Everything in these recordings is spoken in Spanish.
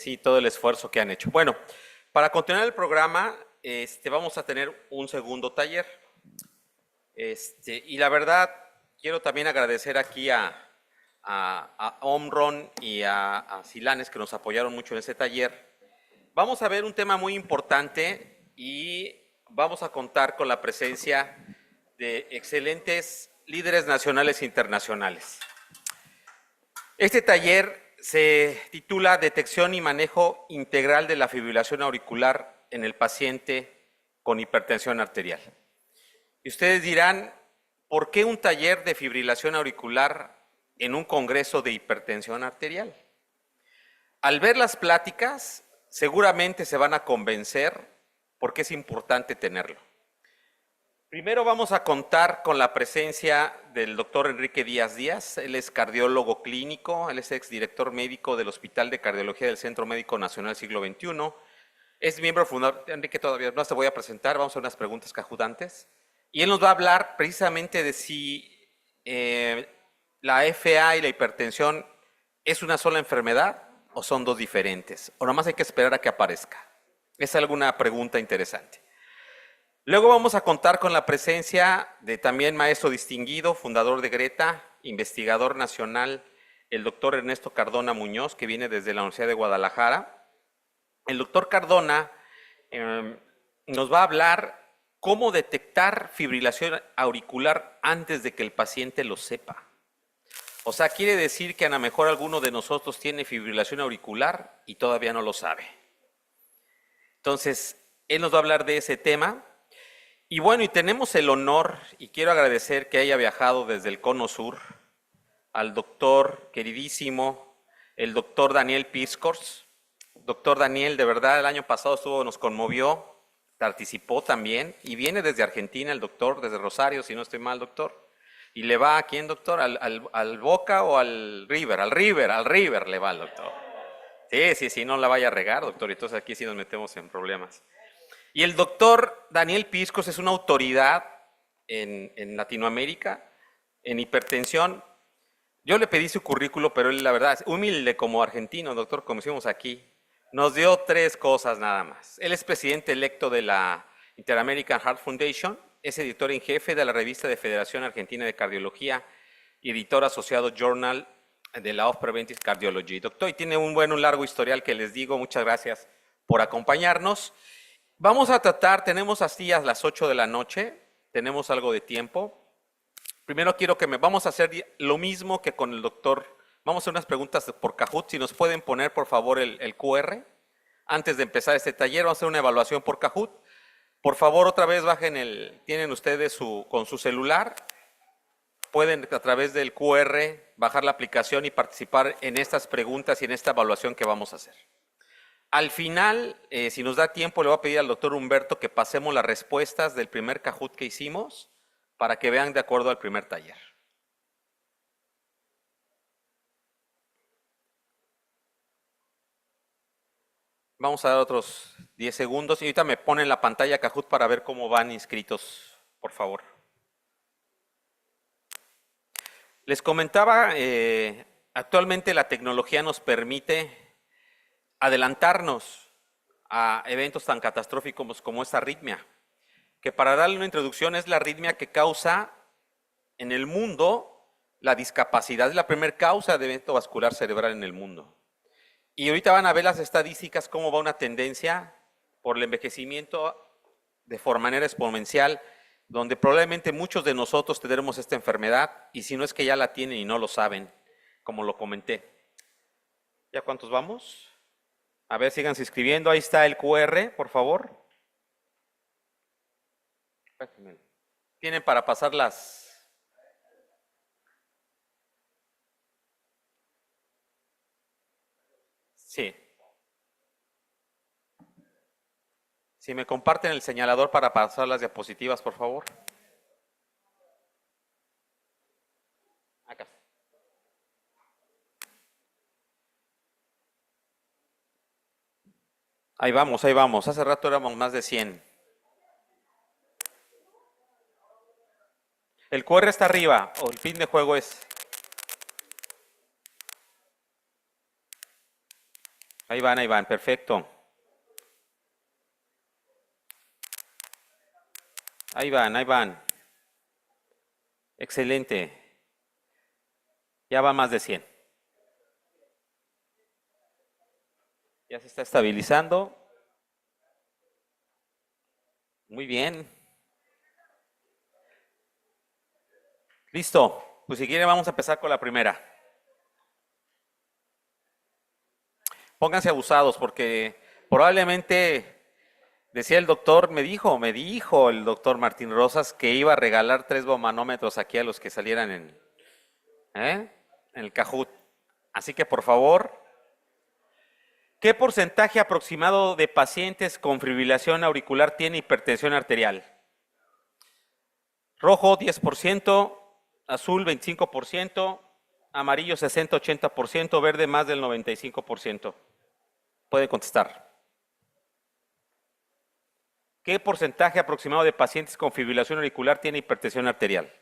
sí, todo el esfuerzo que han hecho. Bueno, para continuar el programa, vamos a tener un segundo taller. Y la verdad, quiero también agradecer aquí a Omron y a Silanes que nos apoyaron mucho en ese taller. Vamos a ver un tema muy importante y vamos a contar con la presencia de excelentes líderes nacionales e internacionales. Este taller se titula Detección y manejo integral de la fibrilación auricular en el paciente con hipertensión arterial. Y ustedes dirán, ¿por qué un taller de fibrilación auricular en un congreso de hipertensión arterial? Al ver las pláticas, seguramente se van a convencer por qué es importante tenerlo. Primero vamos a contar con la presencia del doctor Enrique Díaz Díaz. Él es cardiólogo clínico, él es exdirector médico del Hospital de Cardiología del Centro Médico Nacional Siglo XXI. Es miembro fundador, Enrique todavía no te voy a presentar, vamos a hacer unas preguntas cajudantes. Y él nos va a hablar precisamente de si la FA y la hipertensión es una sola enfermedad o son dos diferentes, o nomás hay que esperar a que aparezca. Es alguna pregunta interesante. Luego vamos a contar con la presencia de también maestro distinguido, fundador de Greta, investigador nacional, el doctor Ernesto Cardona Muñoz, que viene desde la Universidad de Guadalajara. El doctor Cardona nos va a hablar cómo detectar fibrilación auricular antes de que el paciente lo sepa. O sea, quiere decir que a lo mejor alguno de nosotros tiene fibrilación auricular y todavía no lo sabe. Entonces, él nos va a hablar de ese tema. Y bueno, y tenemos el honor, y quiero agradecer que haya viajado desde el Cono Sur, al doctor queridísimo, el doctor Daniel Piscors. Doctor Daniel, de verdad, el año pasado nos conmovió, participó también, y viene desde Argentina el doctor, desde Rosario, si no estoy mal, doctor. ¿Y le va a quién, doctor? ¿Al Boca o al River? Al River le va al doctor. Sí, no la vaya a regar, doctor, entonces aquí sí nos metemos en problemas. Y el doctor Daniel Piscos es una autoridad en Latinoamérica, en hipertensión. Yo le pedí su currículo, pero él, la verdad, es humilde como argentino, doctor, como hicimos aquí. Nos dio 3 cosas nada más. Él es presidente electo de la Inter-American Heart Foundation, es editor en jefe de la revista de Federación Argentina de Cardiología y editor asociado Journal de la of Preventive Cardiology. Doctor, y tiene un largo historial que les digo. Muchas gracias por acompañarnos. Vamos a tratar, tenemos así a las 8 de la noche, tenemos algo de tiempo. Primero quiero vamos a hacer lo mismo que con el doctor. Vamos a hacer unas preguntas por Kahoot. Si nos pueden poner, por favor, el QR. Antes de empezar este taller, vamos a hacer una evaluación por Kahoot. Por favor, otra vez bajen tienen ustedes con su celular. Pueden a través del QR bajar la aplicación y participar en estas preguntas y en esta evaluación que vamos a hacer. Al final, si nos da tiempo, le voy a pedir al doctor Humberto que pasemos las respuestas del primer Kahoot que hicimos para que vean de acuerdo al primer taller. Vamos a dar otros 10 segundos y ahorita me ponen la pantalla Kahoot para ver cómo van inscritos, por favor. Les comentaba, actualmente la tecnología nos permite adelantarnos a eventos tan catastróficos como esta arritmia, que para darle una introducción es la arritmia que causa en el mundo la discapacidad, es la primera causa de evento vascular cerebral en el mundo. Y ahorita van a ver las estadísticas, cómo va una tendencia por el envejecimiento de manera exponencial, donde probablemente muchos de nosotros tendremos esta enfermedad, y si no es que ya la tienen y no lo saben, como lo comenté. ¿Ya cuántos vamos? A ver, síganse inscribiendo, ahí está el QR, por favor. Tienen para pasar las... Sí. Si me comparten el señalador para pasar las diapositivas, por favor. Acá. Ahí vamos, ahí vamos. Hace rato éramos más de 100. El QR está arriba, o el fin de juego es... ahí van, perfecto. Ahí van, ahí van. Excelente. Ya va más de 100. Ya se está estabilizando. Muy bien. Listo. Pues si quieren vamos a empezar con la primera. Pónganse abusados porque probablemente, decía el doctor, me dijo el doctor Martín Rosas que iba a regalar 3 bomanómetros aquí a los que salieran en el Kahoot. Así que por favor, ¿qué porcentaje aproximado de pacientes con fibrilación auricular tiene hipertensión arterial? Rojo 10%, azul 25%, amarillo 60-80%, verde más del 95%. Puede contestar. ¿Qué porcentaje aproximado de pacientes con fibrilación auricular tiene hipertensión arterial?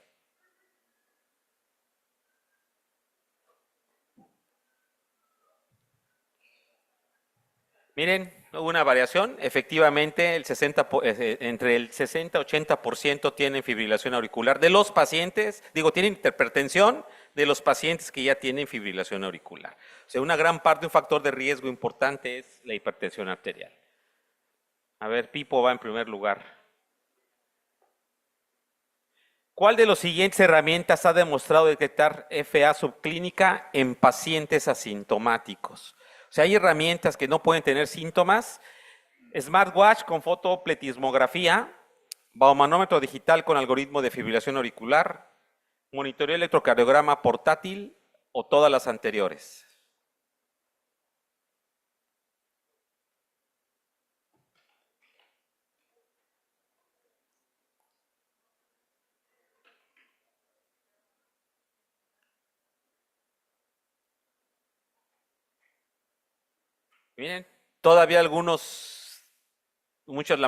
Miren, hubo una variación. Efectivamente, entre el 60-80% tienen fibrilación auricular de los pacientes, tienen hipertensión de los pacientes que ya tienen fibrilación auricular. O sea, una gran parte, un factor de riesgo importante es la hipertensión arterial. A ver, Pipo va en primer lugar. ¿Cuál de las siguientes herramientas ha demostrado detectar FA subclínica en pacientes asintomáticos? O sea, hay herramientas que no pueden tener síntomas. Smartwatch con fotopletismografía, baumanómetro digital con algoritmo de fibrilación auricular, monitoreo electrocardiograma portátil o todas las anteriores. Miren, todavía la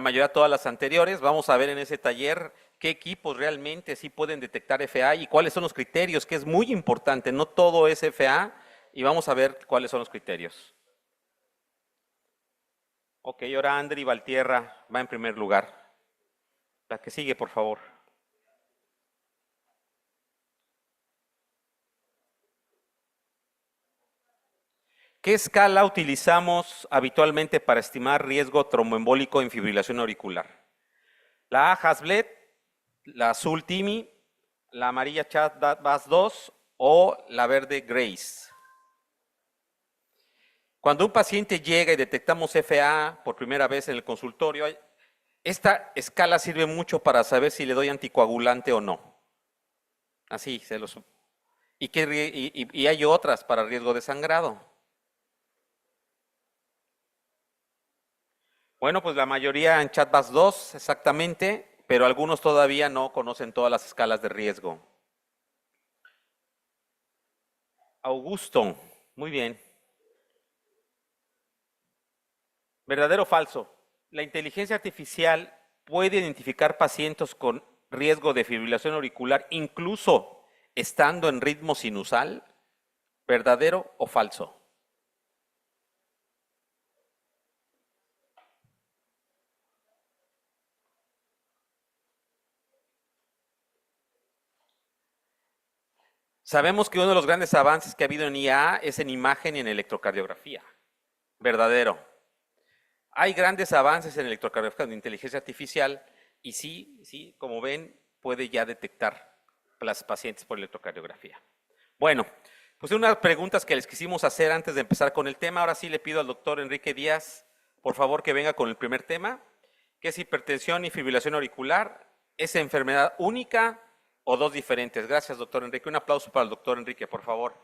mayoría todas las anteriores. Vamos a ver en ese taller qué equipos realmente sí pueden detectar FA y cuáles son los criterios, que es muy importante. No todo es FA y vamos a ver cuáles son los criterios. Ok, ahora Andri Valtierra va en primer lugar. La que sigue, por favor. ¿Qué escala utilizamos habitualmente para estimar riesgo tromboembólico en fibrilación auricular? La A Hasbled, la azul TIMI, la amarilla CHA-2 o la verde Grace. Cuando un paciente llega y detectamos FA por primera vez en el consultorio, esta escala sirve mucho para saber si le doy anticoagulante o no. Así se los. Y hay otras para riesgo de sangrado. Bueno, pues la mayoría en CHA-2 exactamente, pero algunos todavía no conocen todas las escalas de riesgo. Augusto, muy bien. ¿Verdadero o falso? La inteligencia artificial puede identificar pacientes con riesgo de fibrilación auricular incluso estando en ritmo sinusal. ¿Verdadero o falso? Sabemos que uno de los grandes avances que ha habido en IA es en imagen y en electrocardiografía. ¿Verdadero? Hay grandes avances en electrocardiografía de inteligencia artificial y sí, como ven, puede ya detectar a las pacientes por electrocardiografía. Bueno, pues unas preguntas que les quisimos hacer antes de empezar con el tema. Ahora sí le pido al doctor Enrique Díaz, por favor, que venga con el primer tema, que es hipertensión y fibrilación auricular. ¿Es enfermedad única o dos diferentes? Gracias, doctor Enrique. Un aplauso para el doctor Enrique, por favor.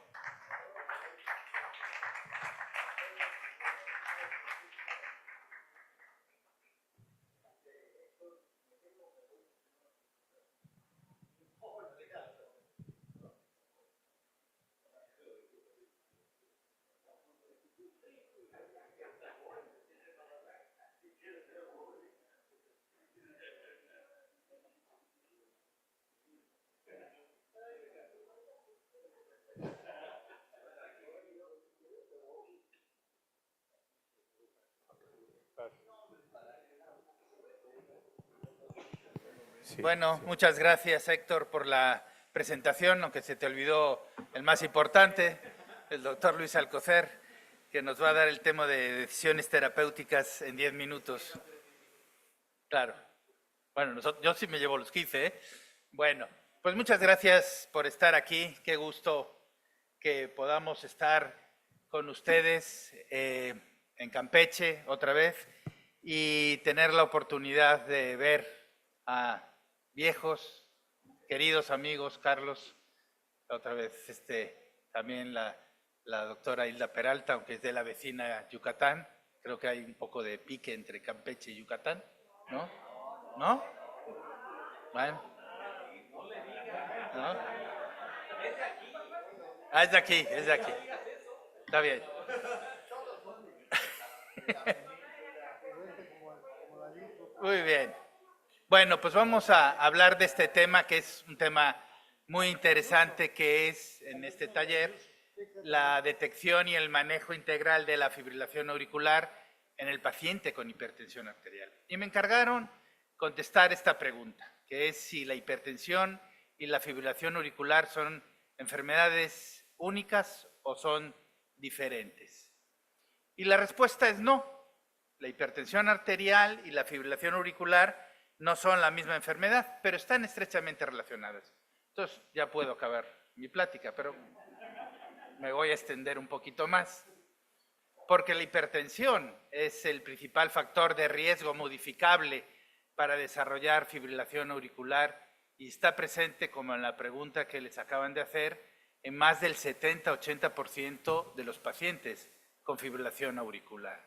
Sí, bueno, sí. Muchas gracias, Héctor, por la presentación, aunque se te olvidó el más importante, el doctor Luis Alcocer, que nos va a dar el tema de decisiones terapéuticas en 10 minutos. Claro. Bueno, yo sí me llevo los 15, ¿eh? Bueno, pues muchas gracias por estar aquí. Qué gusto que podamos estar con ustedes en Campeche otra vez y tener la oportunidad de ver a viejos, queridos amigos, Carlos, otra vez también la doctora Hilda Peralta, aunque es de la vecina Yucatán. Creo que hay un poco de pique entre Campeche y Yucatán, ¿no? ¿No? Bueno. ¿No? Ah, es de aquí, es de aquí. Está bien. Muy bien. Bueno, pues vamos a hablar de este tema, que es un tema muy interesante, que es en este taller la detección y el manejo integral de la fibrilación auricular en el paciente con hipertensión arterial. Y me encargaron contestar esta pregunta, que es si la hipertensión y la fibrilación auricular son enfermedades únicas o son diferentes. Y la respuesta es no. La hipertensión arterial y la fibrilación auricular no son la misma enfermedad, pero están estrechamente relacionadas. Entonces, ya puedo acabar mi plática, pero me voy a extender un poquito más. Porque la hipertensión es el principal factor de riesgo modificable para desarrollar fibrilación auricular y está presente, como en la pregunta que les acaban de hacer, en más del 70-80% de los pacientes con fibrilación auricular.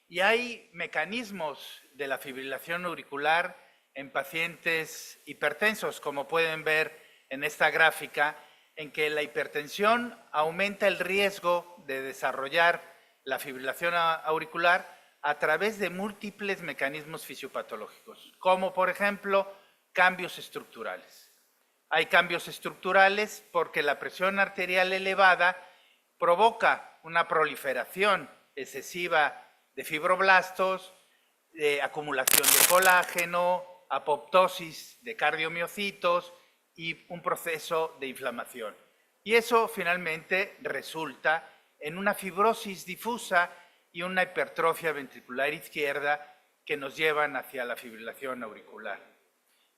Y hay mecanismos de la fibrilación auricular en pacientes hipertensos, como pueden ver en esta gráfica, en que la hipertensión aumenta el riesgo de desarrollar la fibrilación auricular a través de múltiples mecanismos fisiopatológicos, como por ejemplo cambios estructurales. Hay cambios estructurales porque la presión arterial elevada provoca una proliferación excesiva de fibroblastos, de acumulación de colágeno, apoptosis de cardiomiocitos y un proceso de inflamación. Y eso finalmente resulta en una fibrosis difusa y una hipertrofia ventricular izquierda que nos llevan hacia la fibrilación auricular.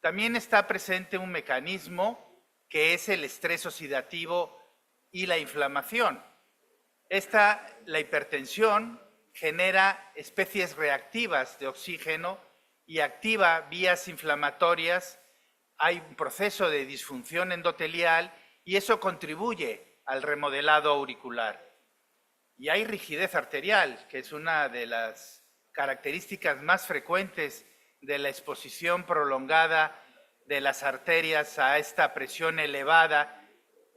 También está presente un mecanismo que es el estrés oxidativo y la inflamación. La hipertensión genera especies reactivas de oxígeno y activa vías inflamatorias. Hay un proceso de disfunción endotelial y eso contribuye al remodelado auricular. Y hay rigidez arterial, que es una de las características más frecuentes de la exposición prolongada de las arterias a esta presión elevada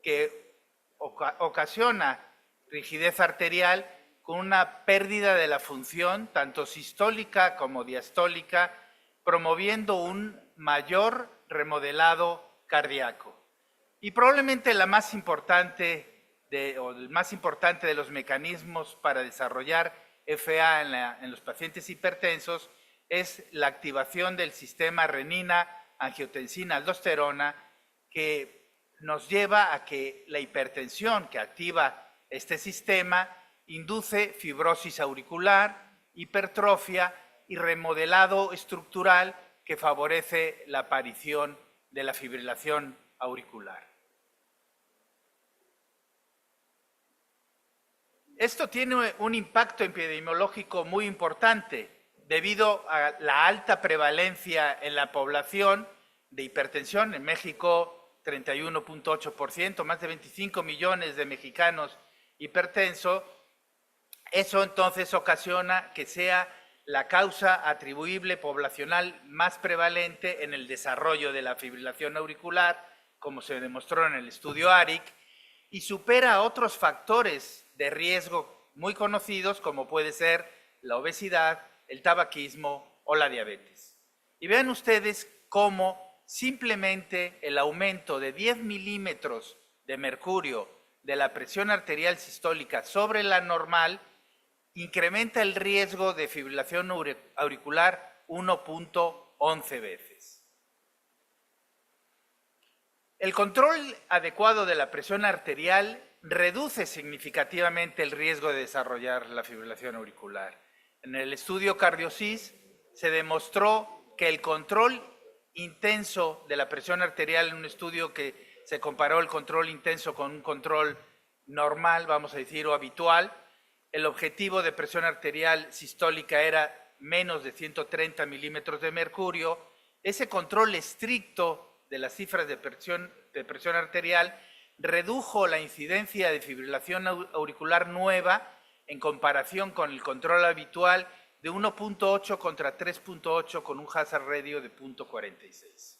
que ocasiona rigidez arterial con una pérdida de la función tanto sistólica como diastólica, promoviendo un mayor remodelado cardíaco. Y probablemente la más importante el más importante de los mecanismos para desarrollar FA en los pacientes hipertensos es la activación del sistema renina-angiotensina-aldosterona, que nos lleva a que la hipertensión que activa este sistema induce fibrosis auricular, hipertrofia y remodelado estructural que favorece la aparición de la fibrilación auricular. Esto tiene un impacto epidemiológico muy importante debido a la alta prevalencia en la población de hipertensión. En México, 31.8%, más de 25 millones de mexicanos hipertensos. Eso entonces ocasiona que sea la causa atribuible poblacional más prevalente en el desarrollo de la fibrilación auricular, como se demostró en el estudio ARIC, y supera a otros factores de riesgo muy conocidos, como puede ser la obesidad, el tabaquismo o la diabetes. Y vean ustedes cómo simplemente el aumento de 10 milímetros de mercurio de la presión arterial sistólica sobre la normal incrementa el riesgo de fibrilación auricular 1.11 veces. El control adecuado de la presión arterial reduce significativamente el riesgo de desarrollar la fibrilación auricular. En el estudio CardioSys se demostró que el control intenso de la presión arterial, en un estudio que se comparó el control intenso con un control normal, vamos a decir, o habitual, el objetivo de presión arterial sistólica era menos de 130 milímetros de mercurio. Ese control estricto de las cifras de presión arterial redujo la incidencia de fibrilación auricular nueva en comparación con el control habitual de 1.8 contra 3.8 con un hazard radio de 0.46.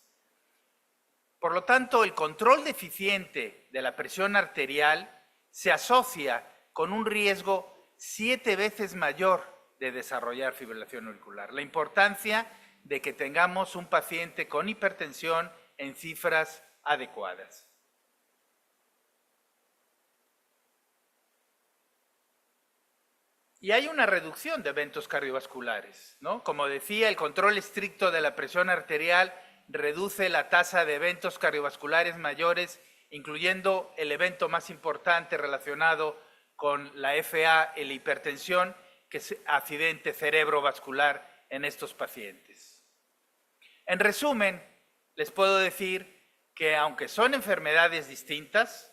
Por lo tanto, el control deficiente de la presión arterial se asocia con un riesgo 7 veces mayor de desarrollar fibrilación auricular. La importancia de que tengamos un paciente con hipertensión en cifras adecuadas. Y hay una reducción de eventos cardiovasculares, ¿no? Como decía, el control estricto de la presión arterial reduce la tasa de eventos cardiovasculares mayores, incluyendo el evento más importante relacionado con la FA y la hipertensión, que es accidente cerebrovascular en estos pacientes. En resumen, les puedo decir que aunque son enfermedades distintas,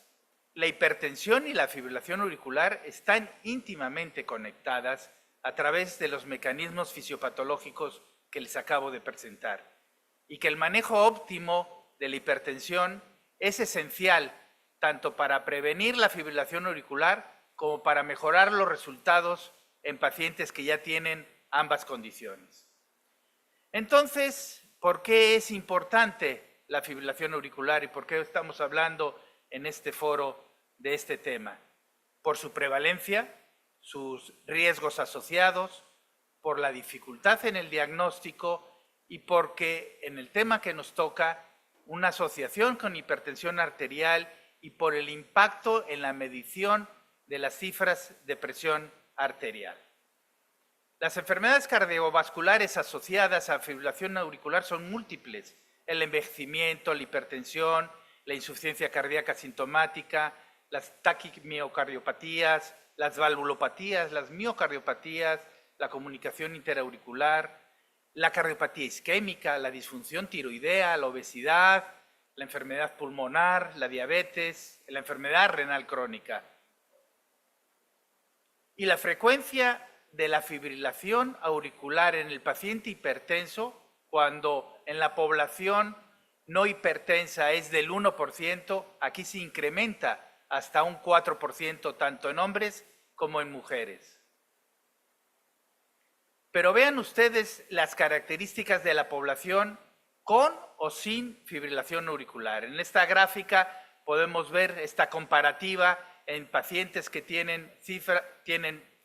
la hipertensión y la fibrilación auricular están íntimamente conectadas a través de los mecanismos fisiopatológicos que les acabo de presentar, y que el manejo óptimo de la hipertensión es esencial tanto para prevenir la fibrilación auricular como para mejorar los resultados en pacientes que ya tienen ambas condiciones. Entonces, ¿por qué es importante la fibrilación auricular y por qué estamos hablando en este foro de este tema? Por su prevalencia, sus riesgos asociados, por la dificultad en el diagnóstico y porque en el tema que nos toca, una asociación con hipertensión arterial y por el impacto en la medición de las cifras de presión arterial. Las enfermedades cardiovasculares asociadas a fibrilación auricular son múltiples: el envejecimiento, la hipertensión, la insuficiencia cardíaca sintomática, las taquimiocardiopatías, las valvulopatías, las miocardiopatías, la comunicación interauricular, la cardiopatía isquémica, la disfunción tiroidea, la obesidad, la enfermedad pulmonar, la diabetes, la enfermedad renal crónica. Y la frecuencia de la fibrilación auricular en el paciente hipertenso, cuando en la población no hipertensa es del 1%, aquí se incrementa hasta un 4%, tanto en hombres como en mujeres. Pero vean ustedes las características de la población con o sin fibrilación auricular. En esta gráfica podemos ver esta comparativa en pacientes que tienen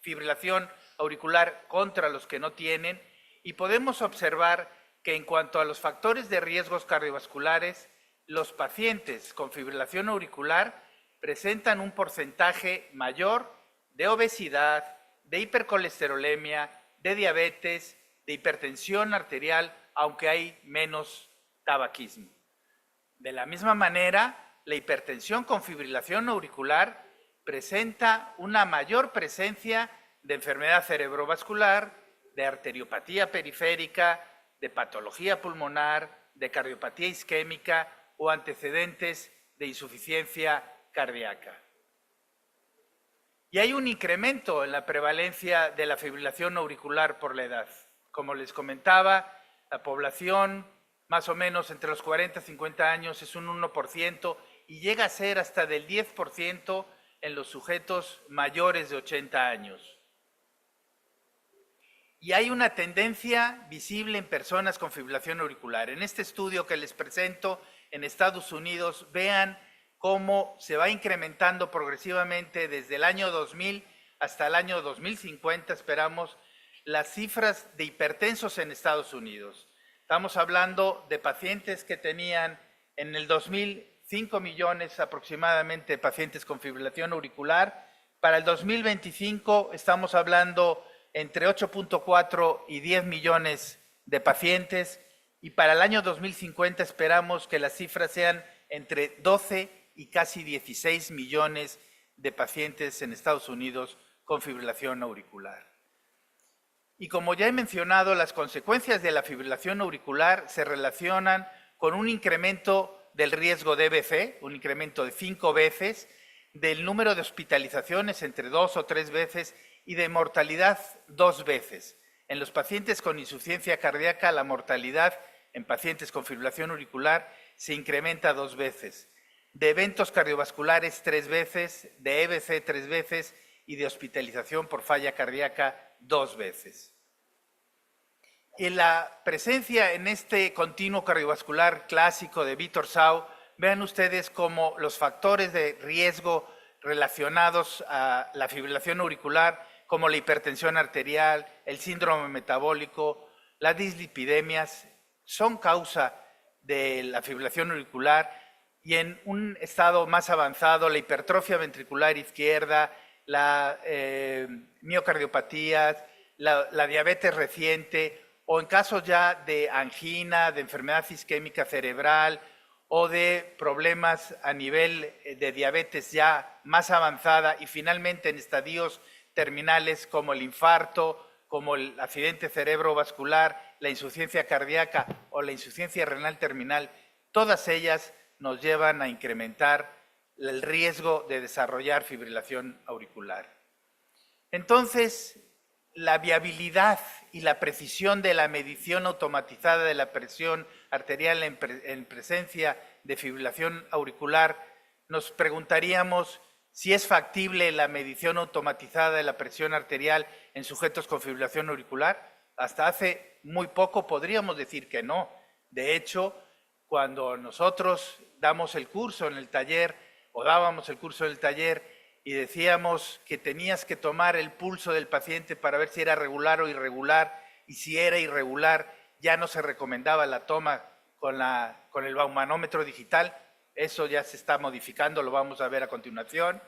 fibrilación auricular contra los que no tienen, y podemos observar que en cuanto a los factores de riesgos cardiovasculares, los pacientes con fibrilación auricular presentan un porcentaje mayor de obesidad, de hipercolesterolemia, de diabetes, de hipertensión arterial, aunque hay menos tabaquismo. De la misma manera, la hipertensión con fibrilación auricular presenta una mayor presencia de enfermedad cerebrovascular, de arteriopatía periférica, de patología pulmonar, de cardiopatía isquémica o antecedentes de insuficiencia cardíaca. Y hay un incremento en la prevalencia de la fibrilación auricular por la edad. Como les comentaba, la población más o menos entre los 40 y 50 años es un 1% y llega a ser hasta del 10% en los sujetos mayores de 80 años. Y hay una tendencia visible en personas con fibrilación auricular. En este estudio que les presento en Estados Unidos, vean cómo se va incrementando progresivamente desde el año 2000 hasta el año 2050, esperamos, las cifras de hipertensos en Estados Unidos. Estamos hablando de pacientes que tenían en el 2000 5 millones aproximadamente de pacientes con fibrilación auricular, Para el 2025 estamos hablando entre 8.4 y 10 millones de pacientes, y para el año 2050 esperamos que las cifras sean entre 12 y casi 16 millones de pacientes en Estados Unidos con fibrilación auricular. Y como ya he mencionado, las consecuencias de la fibrilación auricular se relacionan con un incremento del riesgo de EBC, un incremento de 5 veces, del número de hospitalizaciones entre 2 o 3 veces y de mortalidad 2 veces. En los pacientes con insuficiencia cardíaca, la mortalidad en pacientes con fibrilación auricular se incrementa 2 veces. De eventos cardiovasculares 3 veces, de EBC 3 veces y de hospitalización por falla cardíaca 2 veces. Y la presencia en este continuo cardiovascular clásico de Vítor Sau, vean ustedes cómo los factores de riesgo relacionados a la fibrilación auricular, como la hipertensión arterial, el síndrome metabólico, las dislipidemias, son causa de la fibrilación auricular, y en un estado más avanzado, la hipertrofia ventricular izquierda, la miocardiopatías, la diabetes reciente, o en casos ya de angina, de enfermedad isquémica cerebral o de problemas a nivel de diabetes ya más avanzada, y finalmente en estadios terminales como el infarto, como el accidente cerebrovascular, la insuficiencia cardíaca o la insuficiencia renal terminal, todas ellas nos llevan a incrementar el riesgo de desarrollar fibrilación auricular. Entonces, la viabilidad y la precisión de la medición automatizada de la presión arterial en presencia de fibrilación auricular, nos preguntaríamos si es factible la medición automatizada de la presión arterial en sujetos con fibrilación auricular. Hasta hace muy poco podríamos decir que no. De hecho, cuando nosotros damos el curso en el taller, o dábamos el curso en el taller, y decíamos que tenías que tomar el pulso del paciente para ver si era regular o irregular, y si era irregular ya no se recomendaba la toma con el baumanómetro digital. Eso ya se está modificando, lo vamos a ver a continuación.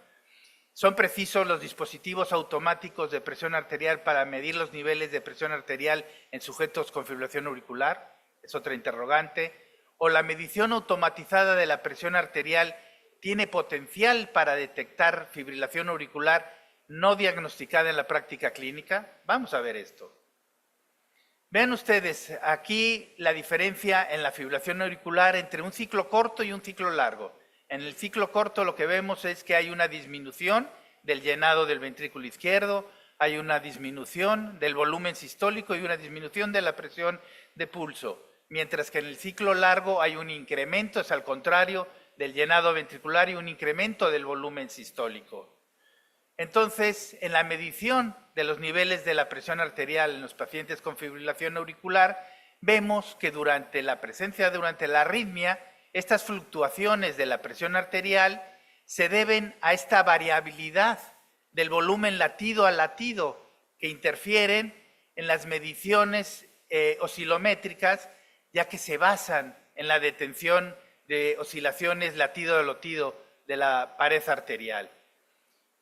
¿Son precisos los dispositivos automáticos de presión arterial para medir los niveles de presión arterial en sujetos con fibrilación auricular? Es otra interrogante. ¿O la medición automatizada de la presión arterial tiene potencial para detectar fibrilación auricular no diagnosticada en la práctica clínica? Vamos a ver esto. Vean ustedes aquí la diferencia en la fibrilación auricular entre un ciclo corto y un ciclo largo. En el ciclo corto lo que vemos es que hay una disminución del llenado del ventrículo izquierdo, hay una disminución del volumen sistólico y una disminución de la presión de pulso, mientras que en el ciclo largo hay un incremento, es al contrario, del llenado ventricular y un incremento del volumen sistólico. Entonces, en la medición de los niveles de la presión arterial en los pacientes con fibrilación auricular, vemos que durante la arritmia, estas fluctuaciones de la presión arterial se deben a esta variabilidad del volumen latido a latido que interfieren en las mediciones oscilométricas, ya que se basan en la detención de oscilaciones latido a latido de la pared arterial.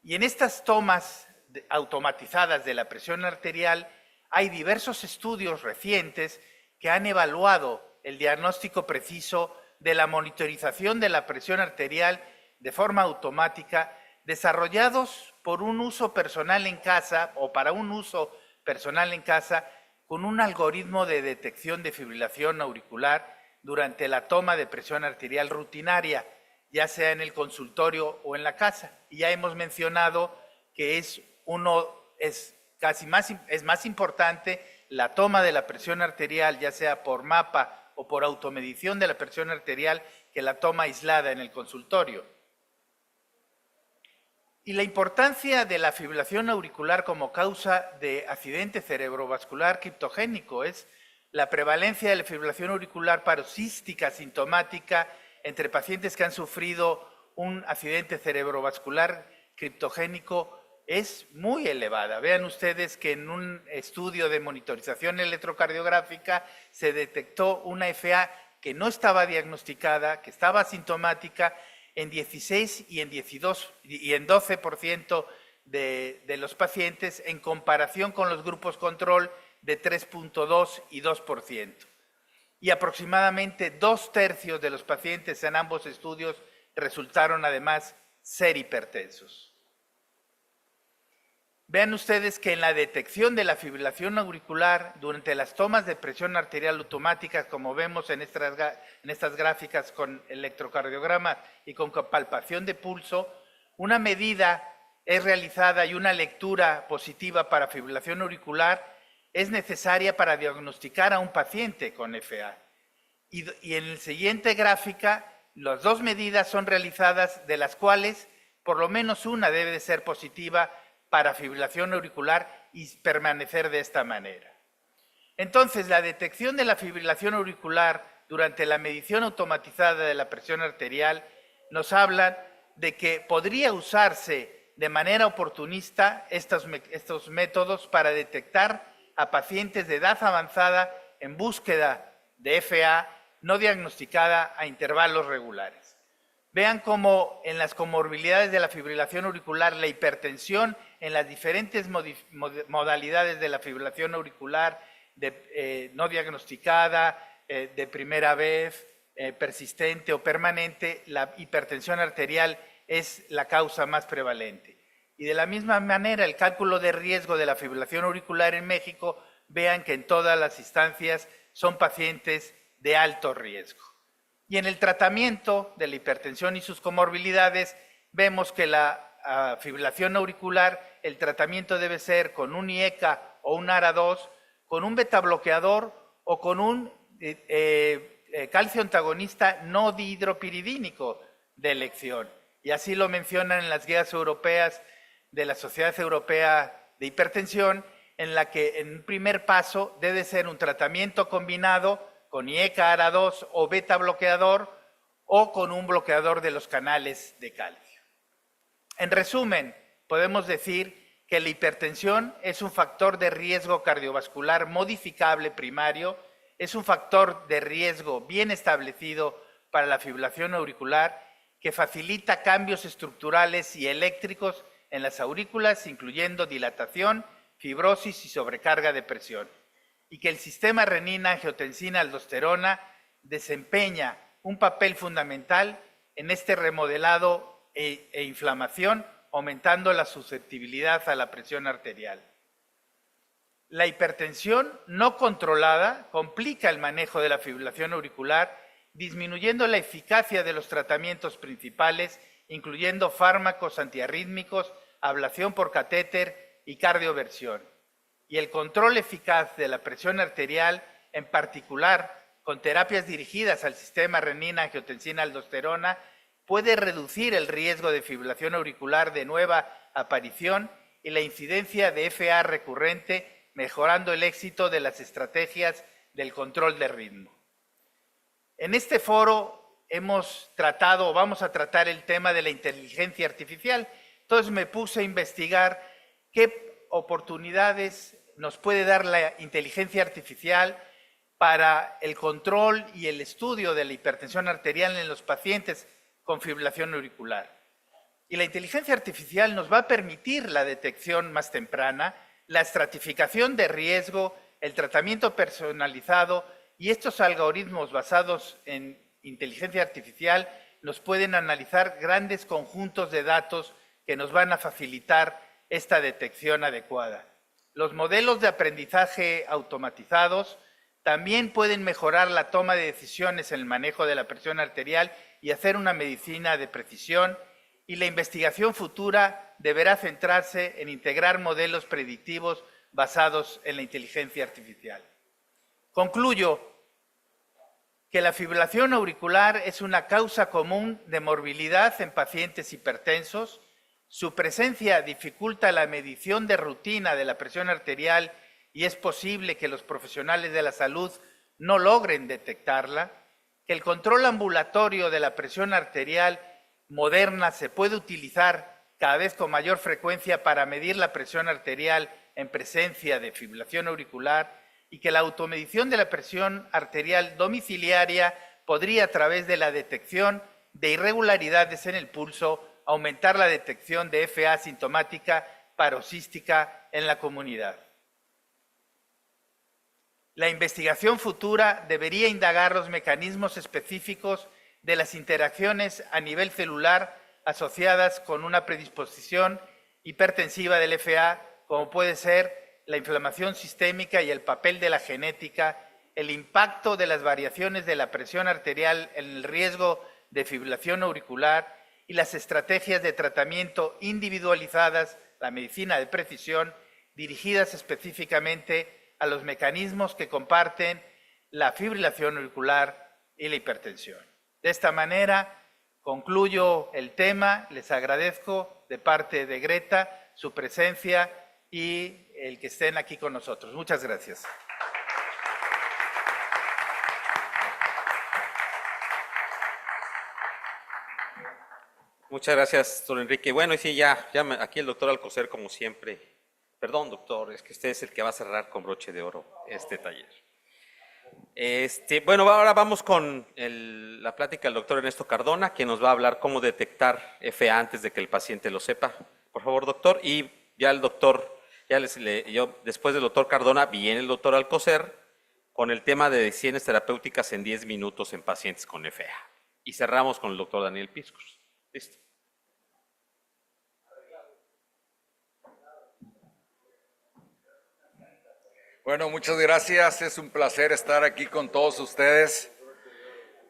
Y en estas tomas automatizadas de la presión arterial hay diversos estudios recientes que han evaluado el diagnóstico preciso de la monitorización de la presión arterial de forma automática, desarrollados por un uso personal en casa o para un uso personal en casa con un algoritmo de detección de fibrilación auricular durante la toma de presión arterial rutinaria, ya sea en el consultorio o en la casa. Y ya hemos mencionado que es más importante la toma de la presión arterial, ya sea por mapa o por automedición de la presión arterial, que la toma aislada en el consultorio. Y la importancia de la fibrilación auricular como causa de accidente cerebrovascular criptogénico es la prevalencia de la fibrilación auricular paroxística sintomática entre pacientes que han sufrido un accidente cerebrovascular criptogénico es muy elevada. Vean ustedes que en un estudio de monitorización electrocardiográfica se detectó una FA que no estaba diagnosticada, que estaba asintomática en 16 y en 12% de los pacientes en comparación con los grupos control de 3.2 y 2%. Y aproximadamente 2/3 de los pacientes en ambos estudios resultaron además ser hipertensos. Vean ustedes que en la detección de la fibrilación auricular durante las tomas de presión arterial automáticas, como vemos en estas gráficas con electrocardiograma y con palpación de pulso, una medida es realizada y una lectura positiva para fibrilación auricular es necesaria para diagnosticar a un paciente con FA. Y en la siguiente gráfica, las dos medidas son realizadas, de las cuales por lo menos una debe de ser positiva para fibrilación auricular y permanecer de esta manera. Entonces, la detección de la fibrilación auricular durante la medición automatizada de la presión arterial nos habla de que podría usarse de manera oportunista estos métodos para detectar a pacientes de edad avanzada en búsqueda de FA no diagnosticada a intervalos regulares. Vean cómo en las comorbilidades de la fibrilación auricular, la hipertensión en las diferentes modalidades de la fibrilación auricular no diagnosticada, de primera vez, persistente o permanente, la hipertensión arterial es la causa más prevalente. Y de la misma manera, el cálculo de riesgo de la fibrilación auricular en México, vean que en todas las instancias son pacientes de alto riesgo. Y en el tratamiento de la hipertensión y sus comorbilidades, vemos que la fibrilación auricular, el tratamiento debe ser con un IECA o un ARA2, con un beta bloqueador o con un calcio antagonista no dihidropiridínico de elección. Y así lo mencionan en las guías europeas de la Sociedad Europea de Hipertensión, en la que en un primer paso debe ser un tratamiento combinado con IECA, ARA2 o beta bloqueador o con un bloqueador de los canales de calcio. En resumen, podemos decir que la hipertensión es un factor de riesgo cardiovascular modificable primario, es un factor de riesgo bien establecido para la fibrilación auricular que facilita cambios estructurales y eléctricos en las aurículas, incluyendo dilatación, fibrosis y sobrecarga de presión, y que el sistema renina-angiotensina-aldosterona desempeña un papel fundamental en este remodelado e inflamación, aumentando la susceptibilidad a la presión arterial. La hipertensión no controlada complica el manejo de la fibrilación auricular, disminuyendo la eficacia de los tratamientos principales, incluyendo fármacos antiarrítmicos, ablación por catéter y cardioversión. Y el control eficaz de la presión arterial, en particular con terapias dirigidas al sistema renina-angiotensina-aldosterona, puede reducir el riesgo de fibrilación auricular de nueva aparición y la incidencia de FA recurrente, mejorando el éxito de las estrategias del control de ritmo. En este foro vamos a tratar el tema de la inteligencia artificial. Entonces me puse a investigar qué oportunidades nos puede dar la inteligencia artificial para el control y el estudio de la hipertensión arterial en los pacientes con fibrilación auricular. Y la inteligencia artificial nos va a permitir la detección más temprana, la estratificación de riesgo, el tratamiento personalizado, y estos algoritmos basados en inteligencia artificial nos pueden analizar grandes conjuntos de datos que nos van a facilitar esta detección adecuada. Los modelos de aprendizaje automatizados también pueden mejorar la toma de decisiones en el manejo de la presión arterial y hacer una medicina de precisión, y la investigación futura deberá centrarse en integrar modelos predictivos basados en la inteligencia artificial. Concluyo que la fibrilación auricular es una causa común de morbilidad en pacientes hipertensos. Su presencia dificulta la medición de rutina de la presión arterial y es posible que los profesionales de la salud no logren detectarla, que el control ambulatorio de la presión arterial moderna se puede utilizar cada vez con mayor frecuencia para medir la presión arterial en presencia de fibrilación auricular, y que la automedición de la presión arterial domiciliaria podría, a través de la detección de irregularidades en el pulso, aumentar la detección de FA sintomática paroxística en la comunidad. La investigación futura debería indagar los mecanismos específicos de las interacciones a nivel celular asociadas con una predisposición hipertensiva del FA, como puede ser la inflamación sistémica y el papel de la genética, el impacto de las variaciones de la presión arterial en el riesgo de fibrilación auricular y las estrategias de tratamiento individualizadas, la medicina de precisión, dirigidas específicamente a los mecanismos que comparten la fibrilación auricular y la hipertensión. De esta manera, concluyo el tema. Les agradezco de parte de Greta su presencia y el que estén aquí con nosotros. Muchas gracias. Muchas gracias, doctor Enrique. Bueno, y sí, aquí el doctor Alcocer, como siempre. Perdón, doctor, es que usted es el que va a cerrar con broche de oro este taller. Bueno, ahora vamos con la plática del doctor Ernesto Cardona, que nos va a hablar cómo detectar FA antes de que el paciente lo sepa. Por favor, doctor. Y ya el doctor, después del doctor Cardona, viene el doctor Alcocer con el tema de decisiones terapéuticas en 10 minutos en pacientes con FA. Y cerramos con el doctor Daniel Piscus. Listo. Bueno, muchas gracias. Es un placer estar aquí con todos ustedes